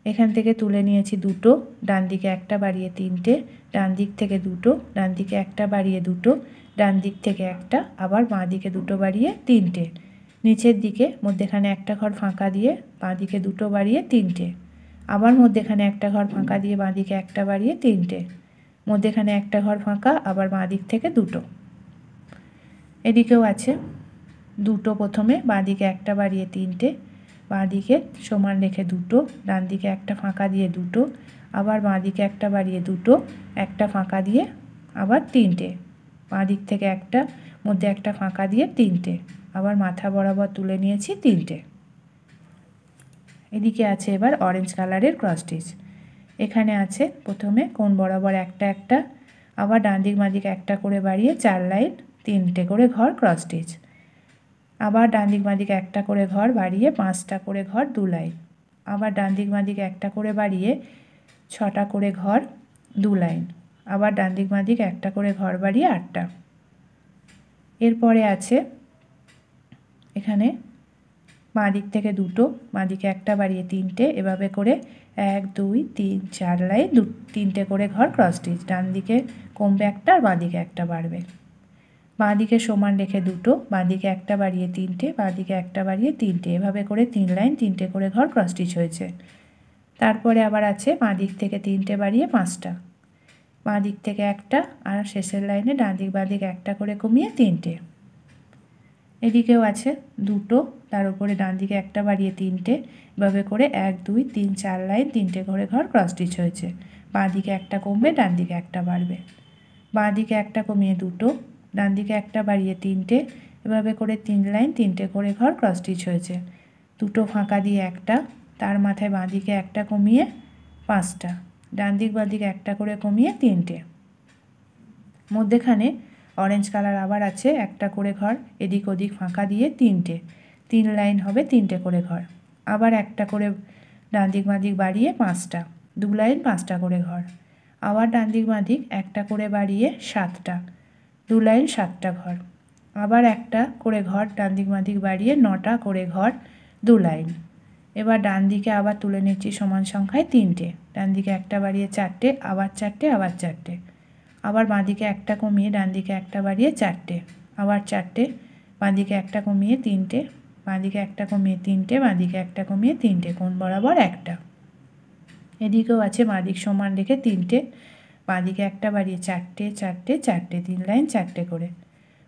এখান থেকে তুলে নিয়েছি দুটো, ডান দিকে একটা বাড়িয়ে 3টে, ডান দিক থেকে দুটো, ডান দিকে একটা বাড়িয়ে দুটো, ডান দিক থেকে একটা, আবার বাঁ দিকে দুটো বাড়িয়ে 3টে, নিচের দিকে মধ্যেখানে একটা ঘর ফাঁকা দিয়ে বাঁ দিকে দুটো বাড়িয়ে 3টে, আবার মধ্যেখানে একটা ঘর ফাঁকা দিয়ে বাঁ দিকে একটা বাড়িয়ে 3টে, মধ্যেখানে একটা ঘর ফাঁকা, আবার বাঁ দিক থেকে দুটো, এদিকেও আছে দুটো, প্রথমে বাঁ দিকে একটা বাড়িয়ে 3টে, বাঁ দিকে সমান রেখে দুটো, ডান দিকে একটা ফাঁকা দিয়ে দুটো, আবার বাঁ দিকে একটা বাড়িয়ে দুটো, একটা ফাঁকা দিয়ে আবার 3টে, বাঁ দিক থেকে একটা, মধ্যে একটা ফাঁকা দিয়ে 3টে, আবার মাথা বরাবর তুলে নিয়েছি 3টে। এদিকে আছে এবার অরেঞ্জ কালারের ক্রস স্টিচ, এখানে আছে প্রথমে কোণ বরাবর একটা একটা, আবার ডান দিক বাঁ দিক একটা করে বাড়িয়ে 4 লাইন 3টে করে ঘর ক্রস স্টিচ, আবার ডান দিক বাঁ দিকে একটা করে ঘর বাড়িয়ে 5টা করে ঘর 2 লাইন, আবার ডান দিক বাঁ দিকে একটা করে বাড়িয়ে 6টা করে ঘর 2 লাইন, আবার ডান দিক বাঁ দিক একটা করে ঘর বাড়িয়ে 8টা। এরপরে আছে এখানে বাঁ দিক থেকে দুটো, বাঁ দিকে একটা বাড়িয়ে 3টে, এভাবে করে 1 2 3 4 লাইন 3টে করে ঘর ক্রস স্টিচ, ডান দিকে কমবে একটা আর বাঁ দিকে একটা বাড়বে, বাঁ দিকে সমান রেখে দুটো, বাঁ দিকে একটা বাড়িয়ে 3টে, বাঁ দিকে একটা বাড়িয়ে 3টে, এভাবে করে 3 লাইন 3টে করে ঘর ক্রস স্টিচ হয়েছে। তারপরে আবার আছে বাঁ দিক থেকে 3টে বাড়িয়ে 5টা, বাঁ দিক থেকে একটা, আর শেষের লাইনে ডান দিক বাঁ দিক একটা করে কমিয়ে 3টে। এদিকেও আছে 2টো, তার উপরে ডান দিকে একটা বাড়িয়ে 3টে। এভাবে করে 1 2 3 4 লাইন 3টে করে ঘর ক্রস স্টিচ হয়েছে। বাঁ দিকে একটা কমবে, ডান দিকে একটা বাড়বে। বাঁ দিকে একটা কমিয়ে 2টো, ডান দিকে একটা বাড়িয়ে 3টে। এভাবে করে 3 লাইন 3টে করে ঘর ক্রস স্টিচ হয়েছে। 2টো ফাঁকা দিয়ে একটা, তার মাথায় বাঁ দিকে একটা কমিয়ে 5টা, ডান দিক বাঁ দিকে একটা করে কমিয়ে 3টে। মধ্যেখানে অরেঞ্জ কালার আবার আছে, একটা করে ঘর এদিক ওদিক ফাঁকা দিয়ে 3টে, 3 লাইন হবে 3টে করে ঘর। আবার একটা করে ডান দিক বাঁ দিক বাড়িয়ে 5টা, 2 লাইন 5টা করে ঘর। আবার ডান দিক বাঁ দিক একটা করে বাড়িয়ে 7টা, 2 লাইন 7টা ঘর। আবার একটা করে ঘর ডান দিক বাঁ দিক বাড়িয়ে 9টা করে ঘর, 2 লাইন। এবার ডান দিকে আবার তুলে নিচ্ছি সমান সংখ্যায় 3টে, ডান দিকে একটা বাড়িয়ে 4টে, আবার 4টে, আবার 4টে। আবার বাঁ দিকে একটা কমিয়ে ডান দিকে একটা বাড়িয়ে 4টে, আবার 4টে, বাঁ দিকে একটা কমিয়ে 3টে, বাঁ দিকে একটা কমিয়ে 3টে, বাঁ দিকে একটা কমিয়ে 3টে, কোণ বরাবর একটা। এদিকেও আছে বাঁ দিক সমান রেখে 3টে, বাঁ দিকে একটা বাড়িয়ে 4টে 4টে 4টে, 3 লাইন 4টে করে।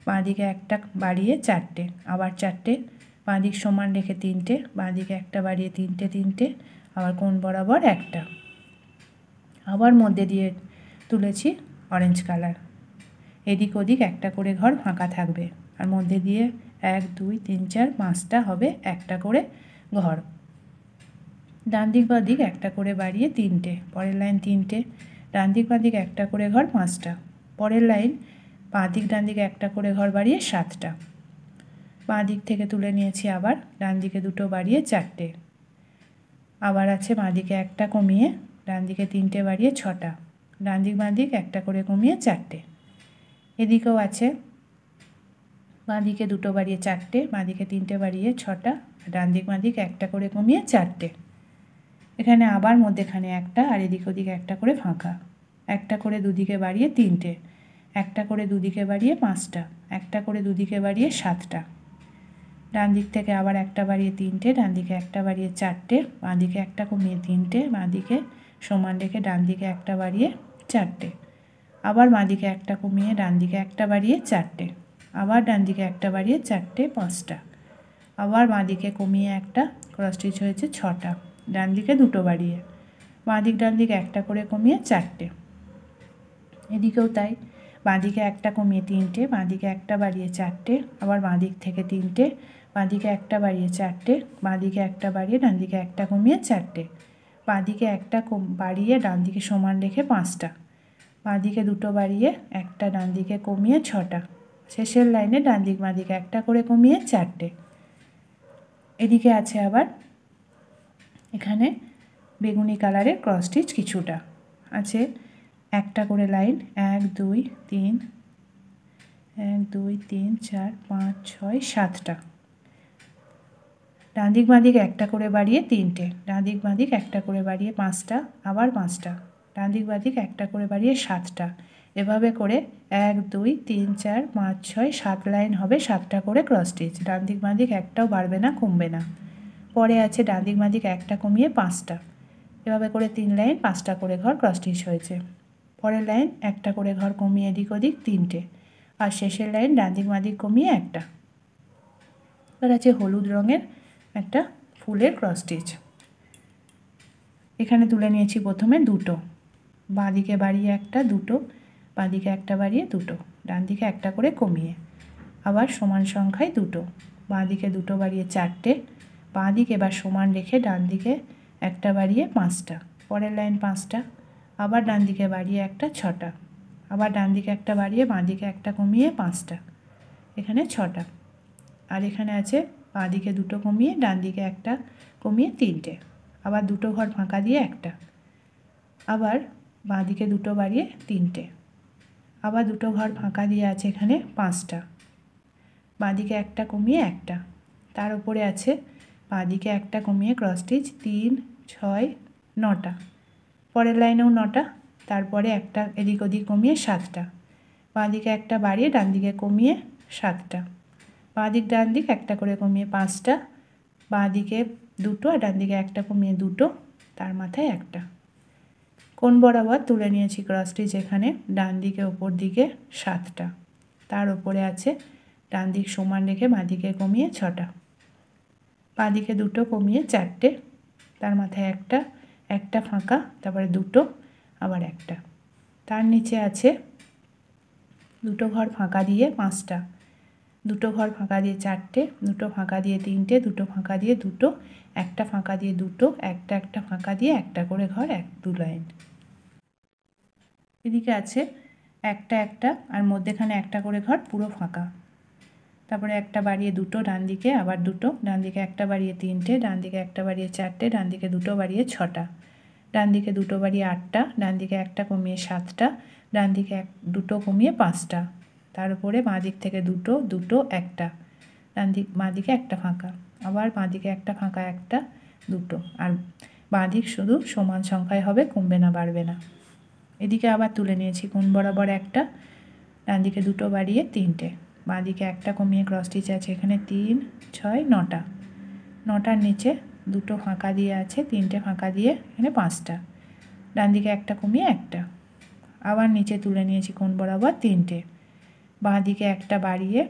বাঁ দিকে একটা বাড়িয়ে 4টে, আবার 4টে, বাঁ দিক সমান রেখে 3টে, বাঁ দিকে একটা বাড়িয়ে 3টে 3টে, আবার কোণ বরাবর একটা। আবার মধ্যে দিয়ে তুলেছি অরেঞ্জ কালার, এদিক ওদিক একটা করে ঘর ফাঁকা থাকবে, আর মধ্যে দিয়ে 1 2 3 4 5টা হবে একটা করে ঘর। ডান দিক বাঁ দিক একটা করে বাড়িয়ে 3টে, পরের লাইন 3টে, ডান দিক বাঁ দিক একটা করে ঘর 5টা, পরের লাইন বাঁ দিক ডান দিকে একটা করে ঘর বাড়িয়ে 7টা। বাঁ দিক থেকে তুলে নিয়েছি আবার ডান দিকে 2টো বাড়িয়ে 4টে। আবার আছে বাঁ দিকে একটা কমিয়ে ডান দিকে 3টে বাড়িয়ে 6টা, ডান দিক বাঁ দিক একটা করে কমিয়ে 4টে। এদিকেও আছে বাঁ দিকে 2টো বাড়িয়ে 4টে, বাঁ দিকে 3টে বাড়িয়ে 6টা, ডান দিক বাঁ দিক একটা করে কমিয়ে 4টে। এখানে আবার মধ্যেখানে একটা, আর এদিক ওদিক একটা করে ফাঁকা, একটা করে দুদিকে বাড়িয়ে 3টে, একটা করে দুদিকে বাড়িয়ে 5টা, একটা করে দুদিকে বাড়িয়ে 7টা। ডান দিক থেকে আবার একটা বাড়িয়ে 3টে, ডান দিকে একটা বাড়িয়ে 4টে, বাঁ দিকে একটা কমিয়ে 3টে, বাঁ দিকে সমান রেখে ডান দিকে একটা বাড়িয়ে 4টে। আবার বাঁ দিকে একটা কমিয়ে ডান দিকে একটা বাড়িয়ে 4টে, আবার ডান দিকে একটা বাড়িয়ে 4টে 5টা, আবার বাঁ দিকে কমিয়ে একটা ক্রস স্টিচ হয়েছে 6টা, ডান দিকে 2টো বাড়িয়ে, বাঁ দিক ডান দিকে একটা করে কমিয়ে 4টে। এদিকেও তাই, বাঁ দিকে একটা কমিয়ে 3টে, বাঁ দিকে একটা বাড়িয়ে 4টে, আবার বাঁ দিক থেকে 3টে, বাঁ দিকে একটা বাড়িয়ে 4টে, বাঁ দিকে একটা বাড়িয়ে ডান দিকে একটা কমিয়ে 4টে, বাঁ দিকে একটা বাড়িয়ে ডান দিকে সমান রেখে 5টা, বাঁ দিকে 2টো বাড়িয়ে একটা ডান দিকে কমিয়ে 6টা, শেষের লাইনে ডান দিক বাঁ দিকে একটা করে কমিয়ে 4টে। এদিকে আছে আবার এখানে বেগুনি কালারের ক্রস স্টিচ কিছুটা আছে, একটা করে লাইন 1 2 3 1 2 3 4 5 6 7টা, ডান দিক বাঁ দিক একটা করে বাড়িয়ে 3টে, ডান দিক বাঁ দিক একটা করে বাড়িয়ে 5টা, আবার 5টা, ডান দিক বাঁ দিক একটা করে বাড়িয়ে 7টা। এভাবে করে 1 2 3 4 5 6 7 লাইন হবে 7টা করে ক্রস স্টিচ। ডান দিক বাঁ দিক একটাও বাড়বে না কমবে না। পরে আছে ডান দিক বাঁ দিক একটা কমিয়ে 5টা, এভাবে করে 3 লাইন 5টা করে ঘর ক্রস স্টিচ হয়েছে। পরের লাইন একটা করে ঘর কমিয়ে এদিক ওদিক 3টে, আর শেষের লাইন ডান দিক বাঁ দিক কমিয়ে একটা। এবার আছে হলুদ রঙের একটা ফুলের ক্রস স্টিচ। এখানে তুলে নিয়েছি প্রথমে 2টো, বাঁ দিকে বাড়িয়ে একটা 2টো, বাঁ দিকে একটা বাড়িয়ে 2টো, ডান দিকে একটা করে কমিয়ে, আবার সমান সংখ্যায় 2টো, বাঁ দিকে 2টো বাড়িয়ে 4টে, বাঁ দিকে এবার সমান রেখে ডান দিকে একটা বাড়িয়ে 5টা, পরের লাইন 5টা, আবার ডান দিকে বাড়িয়ে একটা 6টা, আবার ডান দিকে একটা বাড়িয়ে বাঁ দিকে একটা কমিয়ে 5টা, এখানে 6টা। আর এখানে আছে বাঁ দিকে 2টো কমিয়ে ডান দিকে একটা কমিয়ে 3টে, আবার 2টো ঘর ফাঁকা দিয়ে একটা, আবার বাঁ দিকে 2টো বাড়িয়ে 3টে, আবার 2টো ঘর ফাঁকা দিয়ে আছে এখানে 5টা, বাঁ দিকে একটা কমিয়ে একটা, তার উপরে আছে বাঁ দিকে একটা কমিয়ে ক্রস স্টিচ 3 6 9টা, পরের লাইনেও 9টা, তারপরে একটা এদিক ওদিক কমিয়ে 7টা, বাঁ দিকে একটা বাড়িয়ে ডান দিকে কমিয়ে 7টা, বাঁ দিক ডান দিক একটা করে কমিয়ে 5টা, বাঁ দিকে 2টো আর ডান দিকে একটা কমিয়ে 2টো, তার মাথায় একটা, কোণ বরাবর তুলে নিয়েছি ক্রস স্টিচ এখানে ডান দিকে ওপর দিকে 7টা, তার উপরে আছে ডান দিক সমান রেখে বাঁ দিকে কমিয়ে 6টা, বাঁ দিকে 2টো কমিয়ে 4টে, তার মাথায় একটা ফাঁকা, তারপরে 2টো, আবার একটা, তার নিচে আছে 2টো ঘর ফাঁকা দিয়ে 5টা, 2টো ঘর ফাঁকা দিয়ে 4টে, 2টো ফাঁকা দিয়ে 3টে, 2টো ফাঁকা দিয়ে 2টো, একটা ফাঁকা দিয়ে 2টো, একটা ফাঁকা দিয়ে একটা করে ঘর 2 লাইন। এদিকে আছে একটা আর মধ্যেখানে একটা করে ঘর পুরো ফাঁকা, তারপরে একটা বাড়িয়ে 2টো ডান দিকে, আবার 2টো ডান দিকে, একটা বাড়িয়ে 3টে, ডান দিকে একটা বাড়িয়ে 4টে, ডান দিকে 2টো বাড়িয়ে 6টা, ডান দিকে 2টো বাড়িয়ে 8টা, ডান দিকে একটা কমিয়ে 7টা, ডান দিকে 2টো কমিয়ে 5টা, তার উপরে বাঁ দিক থেকে 2টো 2টো একটা, বাঁ দিকে একটা ফাঁকা, আবার বাঁ দিকে একটা ফাঁকা, একটা 2টো, আর বাঁ দিক শুধু সমান সংখ্যায় হবে, কমবে না বাড়বে না। এদিকে আবার তুলে নিয়েছি কোণ বরাবর একটা, ডান দিকে 2টো বাড়িয়ে 3টে, বাঁ দিকে একটা কমিয়ে ক্রস স্টিচ আছে এখানে 3 6 9টা, 9টার নিচে 2টো ফাঁকা দিয়ে আছে, 3টে ফাঁকা দিয়ে এখানে 5টা, ডান দিকে একটা কমিয়ে একটা, আবার নিচে তুলে নিয়েছি কোণ বরাবর 3টে, বাঁ দিকে একটা বাড়িয়ে,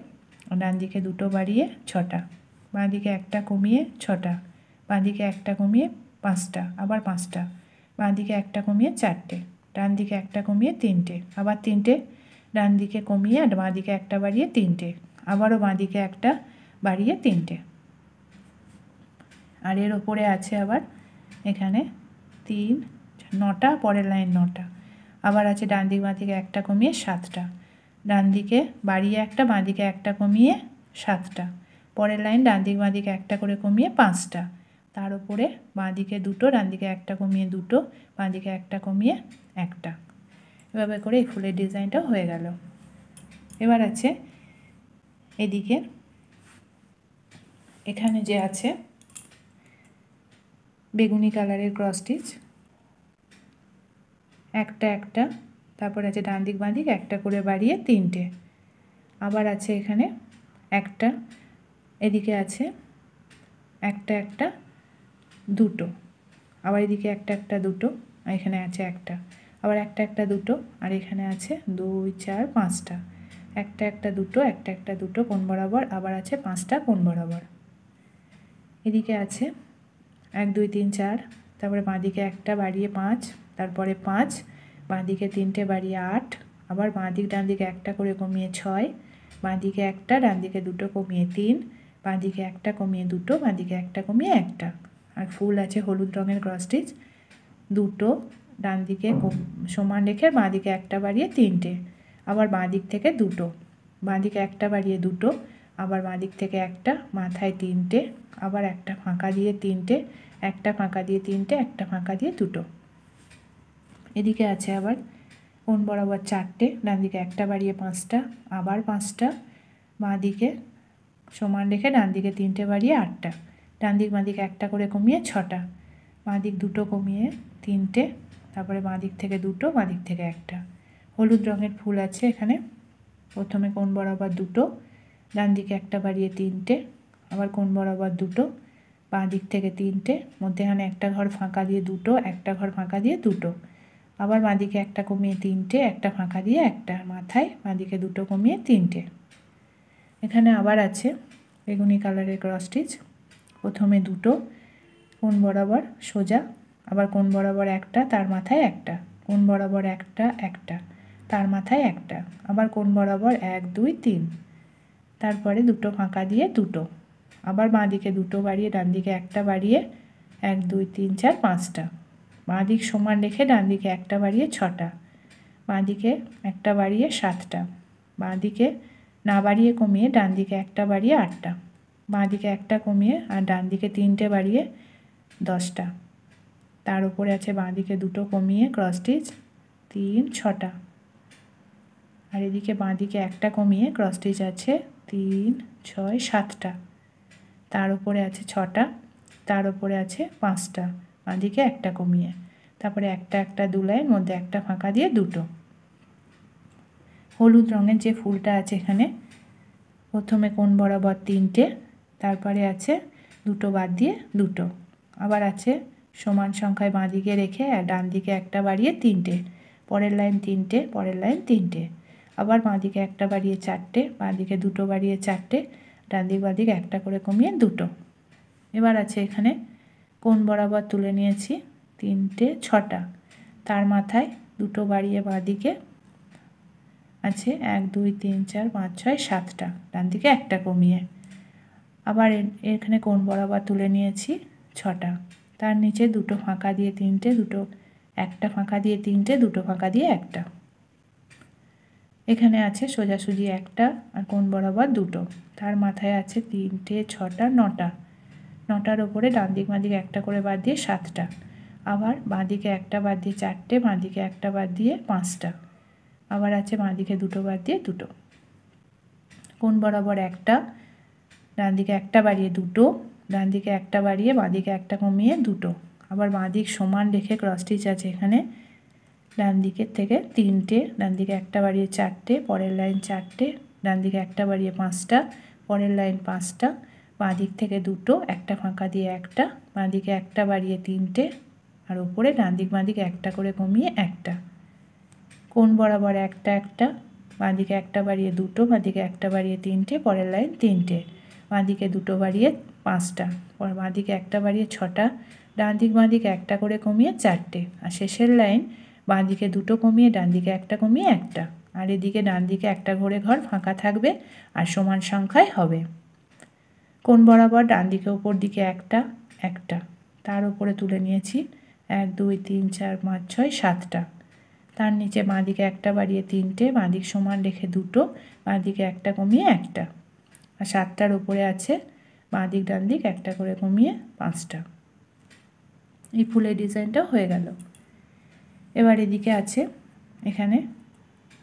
ডান দিকে 2টো বাড়িয়ে 6টা, বাঁ দিকে একটা কমিয়ে 6টা, বাঁ দিকে একটা কমিয়ে 5টা, আবার 5টা, বাঁ দিকে একটা কমিয়ে 4টে, ডান দিকে একটা কমিয়ে 3টে, আবার 3টে, ডান দিকে কমিয়ে আর বাঁ দিকে একটা বাড়িয়ে 3টে, আবারও বাঁ দিকে একটা বাড়িয়ে 3টে, আর এর ওপরে আছে আবার এখানে 3 9টা, পরের লাইন 9টা, আবার আছে ডান দিক বাঁ দিকে একটা কমিয়ে 7টা, ডান দিকে বাড়িয়ে একটা, বাঁ দিকে একটা কমিয়ে 7টা, পরের লাইন ডান দিক বাঁ দিকে একটা করে কমিয়ে 5টা, তার উপরে বাঁ দিকে 2টো, ডান দিকে একটা কমিয়ে 2টো, বাঁ দিকে একটা কমিয়ে একটা, এভাবে করে এই ফুলের ডিজাইনটা হয়ে গেল। এবার আছে এদিকে এখানে যে আছে বেগুনি কালারের ক্রস স্টিচ একটা, তারপর আছে ডান দিক বাঁ দিক একটা করে বাড়িয়ে 3টে, আবার আছে এখানে একটা, এদিকে আছে একটা 2টো, আবার এদিকে একটা 2টো, আর এখানে আছে একটা, আবার একটা 2টো, আর এখানে আছে 2 4 5টা, একটা 2টো, একটা 2টো কোণ বরাবর, আবার আছে 5টা কোণ বরাবর। এদিকে আছে 1 2 3 4, তারপরে বাঁ দিকে একটা বাড়িয়ে 5, তারপরে 5, বাঁ দিকে 3টে বাড়িয়ে 8, আবার বাঁ দিক ডান দিকে একটা করে কমিয়ে 6, বাঁ দিকে একটা, ডান দিকে 2টো কমিয়ে 3, বাঁ দিকে একটা কমিয়ে 2টো, বাঁ দিকে একটা কমিয়ে একটা, আর ফুল আছে হলুদ রঙের ক্রস স্টিচ 2টো, ডান দিকে সমান রেখে বাঁ দিকে একটা বাড়িয়ে 3টে, আবার বাঁ দিক থেকে 2টো, বাঁ দিকে একটা বাড়িয়ে 2টো, আবার বাঁ দিক থেকে একটা, মাথায় 3টে, আবার একটা ফাঁকা দিয়ে 3টে, একটা ফাঁকা দিয়ে 3টে, একটা ফাঁকা দিয়ে 2টো। এদিকে আছে আবার কোণ বরাবর 4টে, ডান দিকে একটা বাড়িয়ে 5টা, আবার 5টা, বাঁ দিকে সমান রেখে ডান দিকে 3টে বাড়িয়ে 8টা, ডান দিক বাঁ দিকে একটা করে কমিয়ে 6টা, বাঁ দিক 2টো কমিয়ে 3টে, তারপরে বাঁ দিক থেকে 2টো, বাঁ দিক থেকে একটা, হলুদ রঙের ফুল আছে এখানে। প্রথমে কোণ বরাবর 2টো, ডান দিকে একটা বাড়িয়ে 3টে, আবার কোণ বরাবর 2টো, বাঁ দিক থেকে 3টে, মধ্যেখানে একটা ঘর ফাঁকা দিয়ে 2টো, একটা ঘর ফাঁকা দিয়ে 2টো, আবার বাঁ দিকে একটা কমিয়ে 3টে, একটা ফাঁকা দিয়ে একটা, মাথায় বাঁ দিকে 2টো কমিয়ে 3টে। এখানে আবার আছে বেগুনি কালারের ক্রস স্টিচ, প্রথমে 2টো কোণ বরাবর সোজা, আবার কোণ বরাবর একটা, তার মাথায় একটা, কোণ বরাবর একটা তার মাথায় একটা, আবার কোণ বরাবর 1 2 3, তারপরে 2টো ফাঁকা দিয়ে 2টো, আবার বাঁ দিকে 2টো বাড়িয়ে, ডান দিকে একটা বাড়িয়ে 1 2 3 4 5টা, বাঁ দিক সমান রেখে ডান দিকে একটা বাড়িয়ে 6টা, বাঁ দিকে একটা বাড়িয়ে 7টা, বাঁ দিকে না বাড়িয়ে কমিয়ে ডান দিকে একটা বাড়িয়ে 8টা, বাঁ দিকে একটা কমিয়ে আর ডান দিকে 3টে বাড়িয়ে 10টা, তার উপরে আছে বাঁ দিকে 2টো কমিয়ে ক্রস স্টিচ 3 6টা, আর এদিকে বাঁ দিকে একটা কমিয়ে ক্রস স্টিচ আছে 3 6 7টা, তার উপরে আছে 6টা, তার উপরে আছে 5টা, বাঁ দিকে একটা কমিয়ে, তারপরে একটা 2 লাইন, মধ্যে একটা ফাঁকা দিয়ে 2টো। হলুদ রঙের যে ফুলটা আছে এখানে প্রথমে কোণ বরাবর 3টে, তারপরে আছে 2টো বাদ দিয়ে 2টো, আবার আছে সমান সংখ্যায় বাঁ দিকে রেখে ডান দিকে একটা বাড়িয়ে 3টে, পরের লাইন 3টে, পরের লাইন 3টে, আবার বাঁ দিকে একটা বাড়িয়ে 4টে, বাঁ দিকে 2টো বাড়িয়ে 4টে, ডান দিক বাঁ দিক একটা করে কমিয়ে 2টো। এবার আছে এখানে কোণ বরাবর তুলে নিয়েছি 3টে 6টা, তার মাথায় 2টো বাড়িয়ে বাঁ দিকে আছে 1 2 3 4 5 6 7টা, ডান দিকে একটা কমিয়ে। আবার এখানে কোণ বরাবর তুলে নিয়েছি 6টা, তার নিচে 2টো ফাঁকা দিয়ে 3টে, একটা ফাঁকা দিয়ে 3টে, 2টো ফাঁকা দিয়ে একটা। এখানে আছে সোজাসুজি একটা আর কোণ বরাবর 2টো, তার মাথায় আছে 3টে 6টা 9টা, 9টার ওপরে ডান দিক বাঁ দিকে একটা করে বাদ দিয়ে 7টা, আবার বাঁ দিকে একটা বাদ দিয়ে 4টে, বাঁ দিকে একটা বাদ দিয়ে 5টা, আবার আছে বাঁ দিকে 2টো বাদ দিয়ে 2টো। কোণ বরাবর একটা, ডান দিকে একটা বাড়িয়ে 2টো, ডান দিকে একটা বাড়িয়ে বাঁ দিকে একটা কমিয়ে 2টো, আবার বাঁ দিক সমান রেখে ক্রস স্টিচ আছে এখানে। ডান দিকের থেকে 3টে, ডান দিকে একটা বাড়িয়ে 4টে, পরের লাইন 4টে, ডান দিকে একটা বাড়িয়ে 5টা, পরের লাইন 5টা, বাঁ দিক থেকে 2টো, একটা ফাঁকা দিয়ে একটা, বাঁ দিকে একটা বাড়িয়ে 3টে, আর উপরে ডান দিক বাঁ দিকে একটা করে কমিয়ে একটা। কোণ বরাবর একটা একটা, বাঁ দিকে একটা বাড়িয়ে 2টো, বাঁ দিকে একটা বাড়িয়ে 3টে, পরের লাইন 3টে, বাঁ দিকে 2টো বাড়িয়ে 5টা, বাঁ দিকে একটা বাড়িয়ে 6টা, ডান দিক বাঁ দিকে একটা করে কমিয়ে 4টে, আর শেষের লাইন বাঁ দিকে 2টো কমিয়ে ডান দিকে একটা কমিয়ে একটা, আর এদিকে ডান দিকে একটা করে ঘর ফাঁকা থাকবে আর সমান সংখ্যায় হবে। কোণ বরাবর ডান দিকে উপর দিকে একটা একটা, তার উপরে তুলে নিয়েছি 1 2 3 4 5 6 7টা, তার নিচে বাঁ দিকে একটা বাড়িয়ে 3টে, বাঁ দিক সমান রেখে 2টো, বাঁ দিকে একটা কমিয়ে একটা, আর 7টার উপরে আছে বাঁ দিক ডান দিক একটা করে কমিয়ে 5টা। এই ফুলের ডিজাইনটা হয়ে গেল। এবার এদিকে আছে এখানে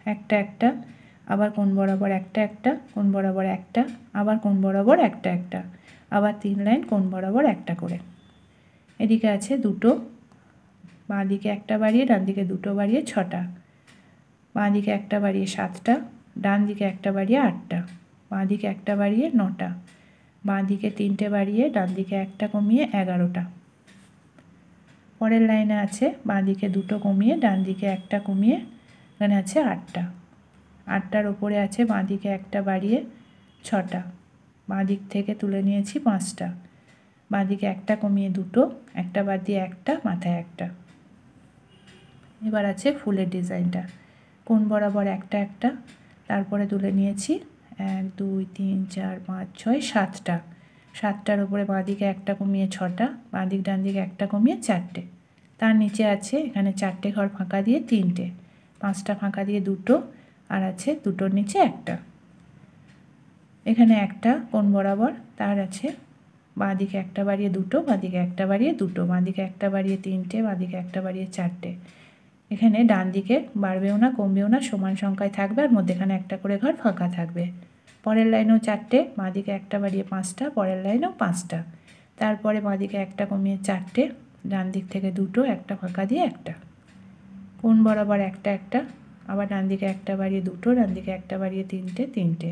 একটা একটা, আবার কোণ বরাবর একটা একটা, কোণ বরাবর একটা, আবার কোণ বরাবর একটা একটা, আবার 3 লাইন কোণ বরাবর একটা করে। এদিকে আছে 2টো, বাঁ দিকে একটা বাড়িয়ে ডান দিকে 2টো বাড়িয়ে 6টা, বাঁ দিকে একটা বাড়িয়ে 7টা, ডান দিকে একটা বাড়িয়ে 8টা, বাঁ দিকে একটা বাড়িয়ে 9টা, বাঁ দিকে 3টে বাড়িয়ে ডান দিকে একটা কমিয়ে 11টা। পরের লাইনে আছে বাঁ দিকে 2টো কমিয়ে ডান দিকে একটা কমিয়ে, এখানে আছে 8টা, 8টার ওপরে আছে বাঁ দিকে একটা বাড়িয়ে 6টা, বাঁ দিক থেকে তুলে নিয়েছি 5টা, বাঁ দিকে একটা কমিয়ে 2টো, একটা বাদ দিয়ে একটা, মাথায় একটা। এবার আছে ফুলের ডিজাইনটা। কোণ বরাবর একটা একটা, তারপরে তুলে নিয়েছি 1 2 3 4 5 6 7টা, 7টার উপরে বাঁ দিকে একটা কমিয়ে 6টা, বাঁ দিক ডান দিকে একটা কমিয়ে 4টে, তার নিচে আছে এখানে 4টে ঘর ফাঁকা দিয়ে 3টে, 5টা ফাঁকা দিয়ে 2টো, আর আছে 2টোর নিচে একটা। এখানে একটা কোণ বরাবর, তার আছে বাঁ দিকে একটা বাড়িয়ে 2টো, বাঁ দিকে একটা বাড়িয়ে 2টো, বাঁ দিকে একটা বাড়িয়ে 3টে, বাঁ দিকে একটা বাড়িয়ে 4টে। এখানে ডান দিকে বাড়বেও না কমবেও না, সমান সংখ্যায় থাকবে, আর মধ্যেখানে একটা করে ঘর ফাঁকা থাকবে। পরের লাইনেও 4টে, বাঁ দিকে একটা বাড়িয়ে 5টা, পরের লাইনেও 5টা, তারপরে বাঁ দিকে একটা কমিয়ে 4টে, ডান দিক থেকে 2টো, একটা ফাঁকা দিয়ে একটা। কোণ বরাবর একটা একটা, আবার ডান দিকে একটা বাড়িয়ে 2টো, ডান দিকে একটা বাড়িয়ে 3টে 3টে,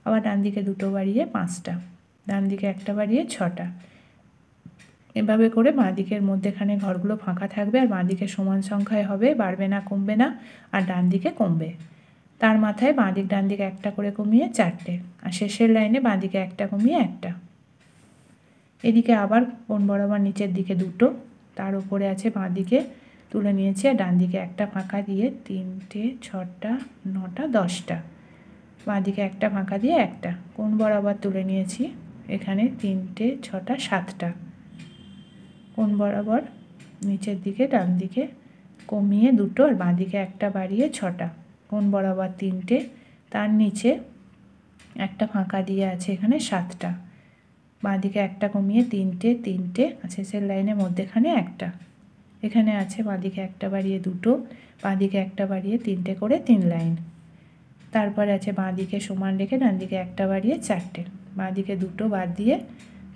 আবার ডান দিকে 2টো বাড়িয়ে 5টা, ডান দিকে একটা বাড়িয়ে 6টা। এভাবে করে বাঁ দিকের মধ্যেখানে ঘরগুলো ফাঁকা থাকবে, আর বাঁ দিকে সমান সংখ্যায় হবে, বাড়বে না কমবে না, আর ডান দিকে কমবে। তার মাথায় বাঁ দিক ডান দিকে একটা করে কমিয়ে 4টে, আর শেষের লাইনে বাঁ দিকে একটা কমিয়ে একটা। এদিকে আবার কোণ বরাবর নিচের দিকে 2টো, তার উপরে আছে বাঁ দিকে তুলে নিয়েছি, আর ডান দিকে একটা ফাঁকা দিয়ে 3টে 6টা 9টা 10টা, বাঁ দিকে একটা ফাঁকা দিয়ে একটা। কোণ বরাবর তুলে নিয়েছি এখানে 3টে 6টা 7টা, কোণ বরাবর নিচের দিকে ডান দিকে কমিয়ে 2টো, আর বাঁ দিকে একটা বাড়িয়ে 6টা, কোণ বরাবর 3টে, তার নিচে একটা ফাঁকা দিয়ে আছে এখানে 7টা, বাঁ দিকে একটা কমিয়ে 3টে 3টে, শেষের লাইনের মধ্যেখানে একটা। এখানে আছে বাঁ দিকে একটা বাড়িয়ে 2টো, বাঁ দিকে একটা বাড়িয়ে 3টে করে 3 লাইন, তারপরে আছে বাঁ দিকে সমান রেখে ডান দিকে একটা বাড়িয়ে 4টে, বাঁ দিকে 2টো বাদ দিয়ে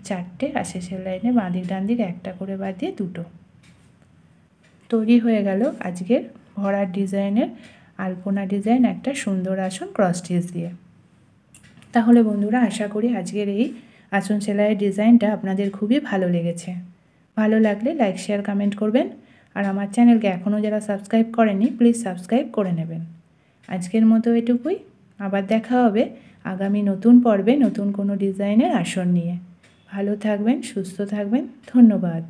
4টে, আর শেষের লাইনে বাঁ দিক ডান দিকে একটা করে বাদ দিয়ে 2টো। তৈরি হয়ে গেল আজকের ভরার ডিজাইনের আলপনা ডিজাইন, একটা সুন্দর আসন ক্রস স্টিচ দিয়ে। তাহলে বন্ধুরা, আশা করি আজকের এই আসন সেলাইয়ের ডিজাইনটা আপনাদের খুবই ভালো লেগেছে। ভালো লাগলে লাইক শেয়ার কমেন্ট করবেন। আর আমার চ্যানেলকে এখনও যারা সাবস্ক্রাইব করেনি প্লিজ সাবস্ক্রাইব করে নেবেন। আজকের মতো এটুকুই। আবার দেখা হবে আগামী নতুন পর্বে নতুন কোনো ডিজাইনের আসন নিয়ে। ভালো থাকবেন, সুস্থ থাকবেন। ধন্যবাদ।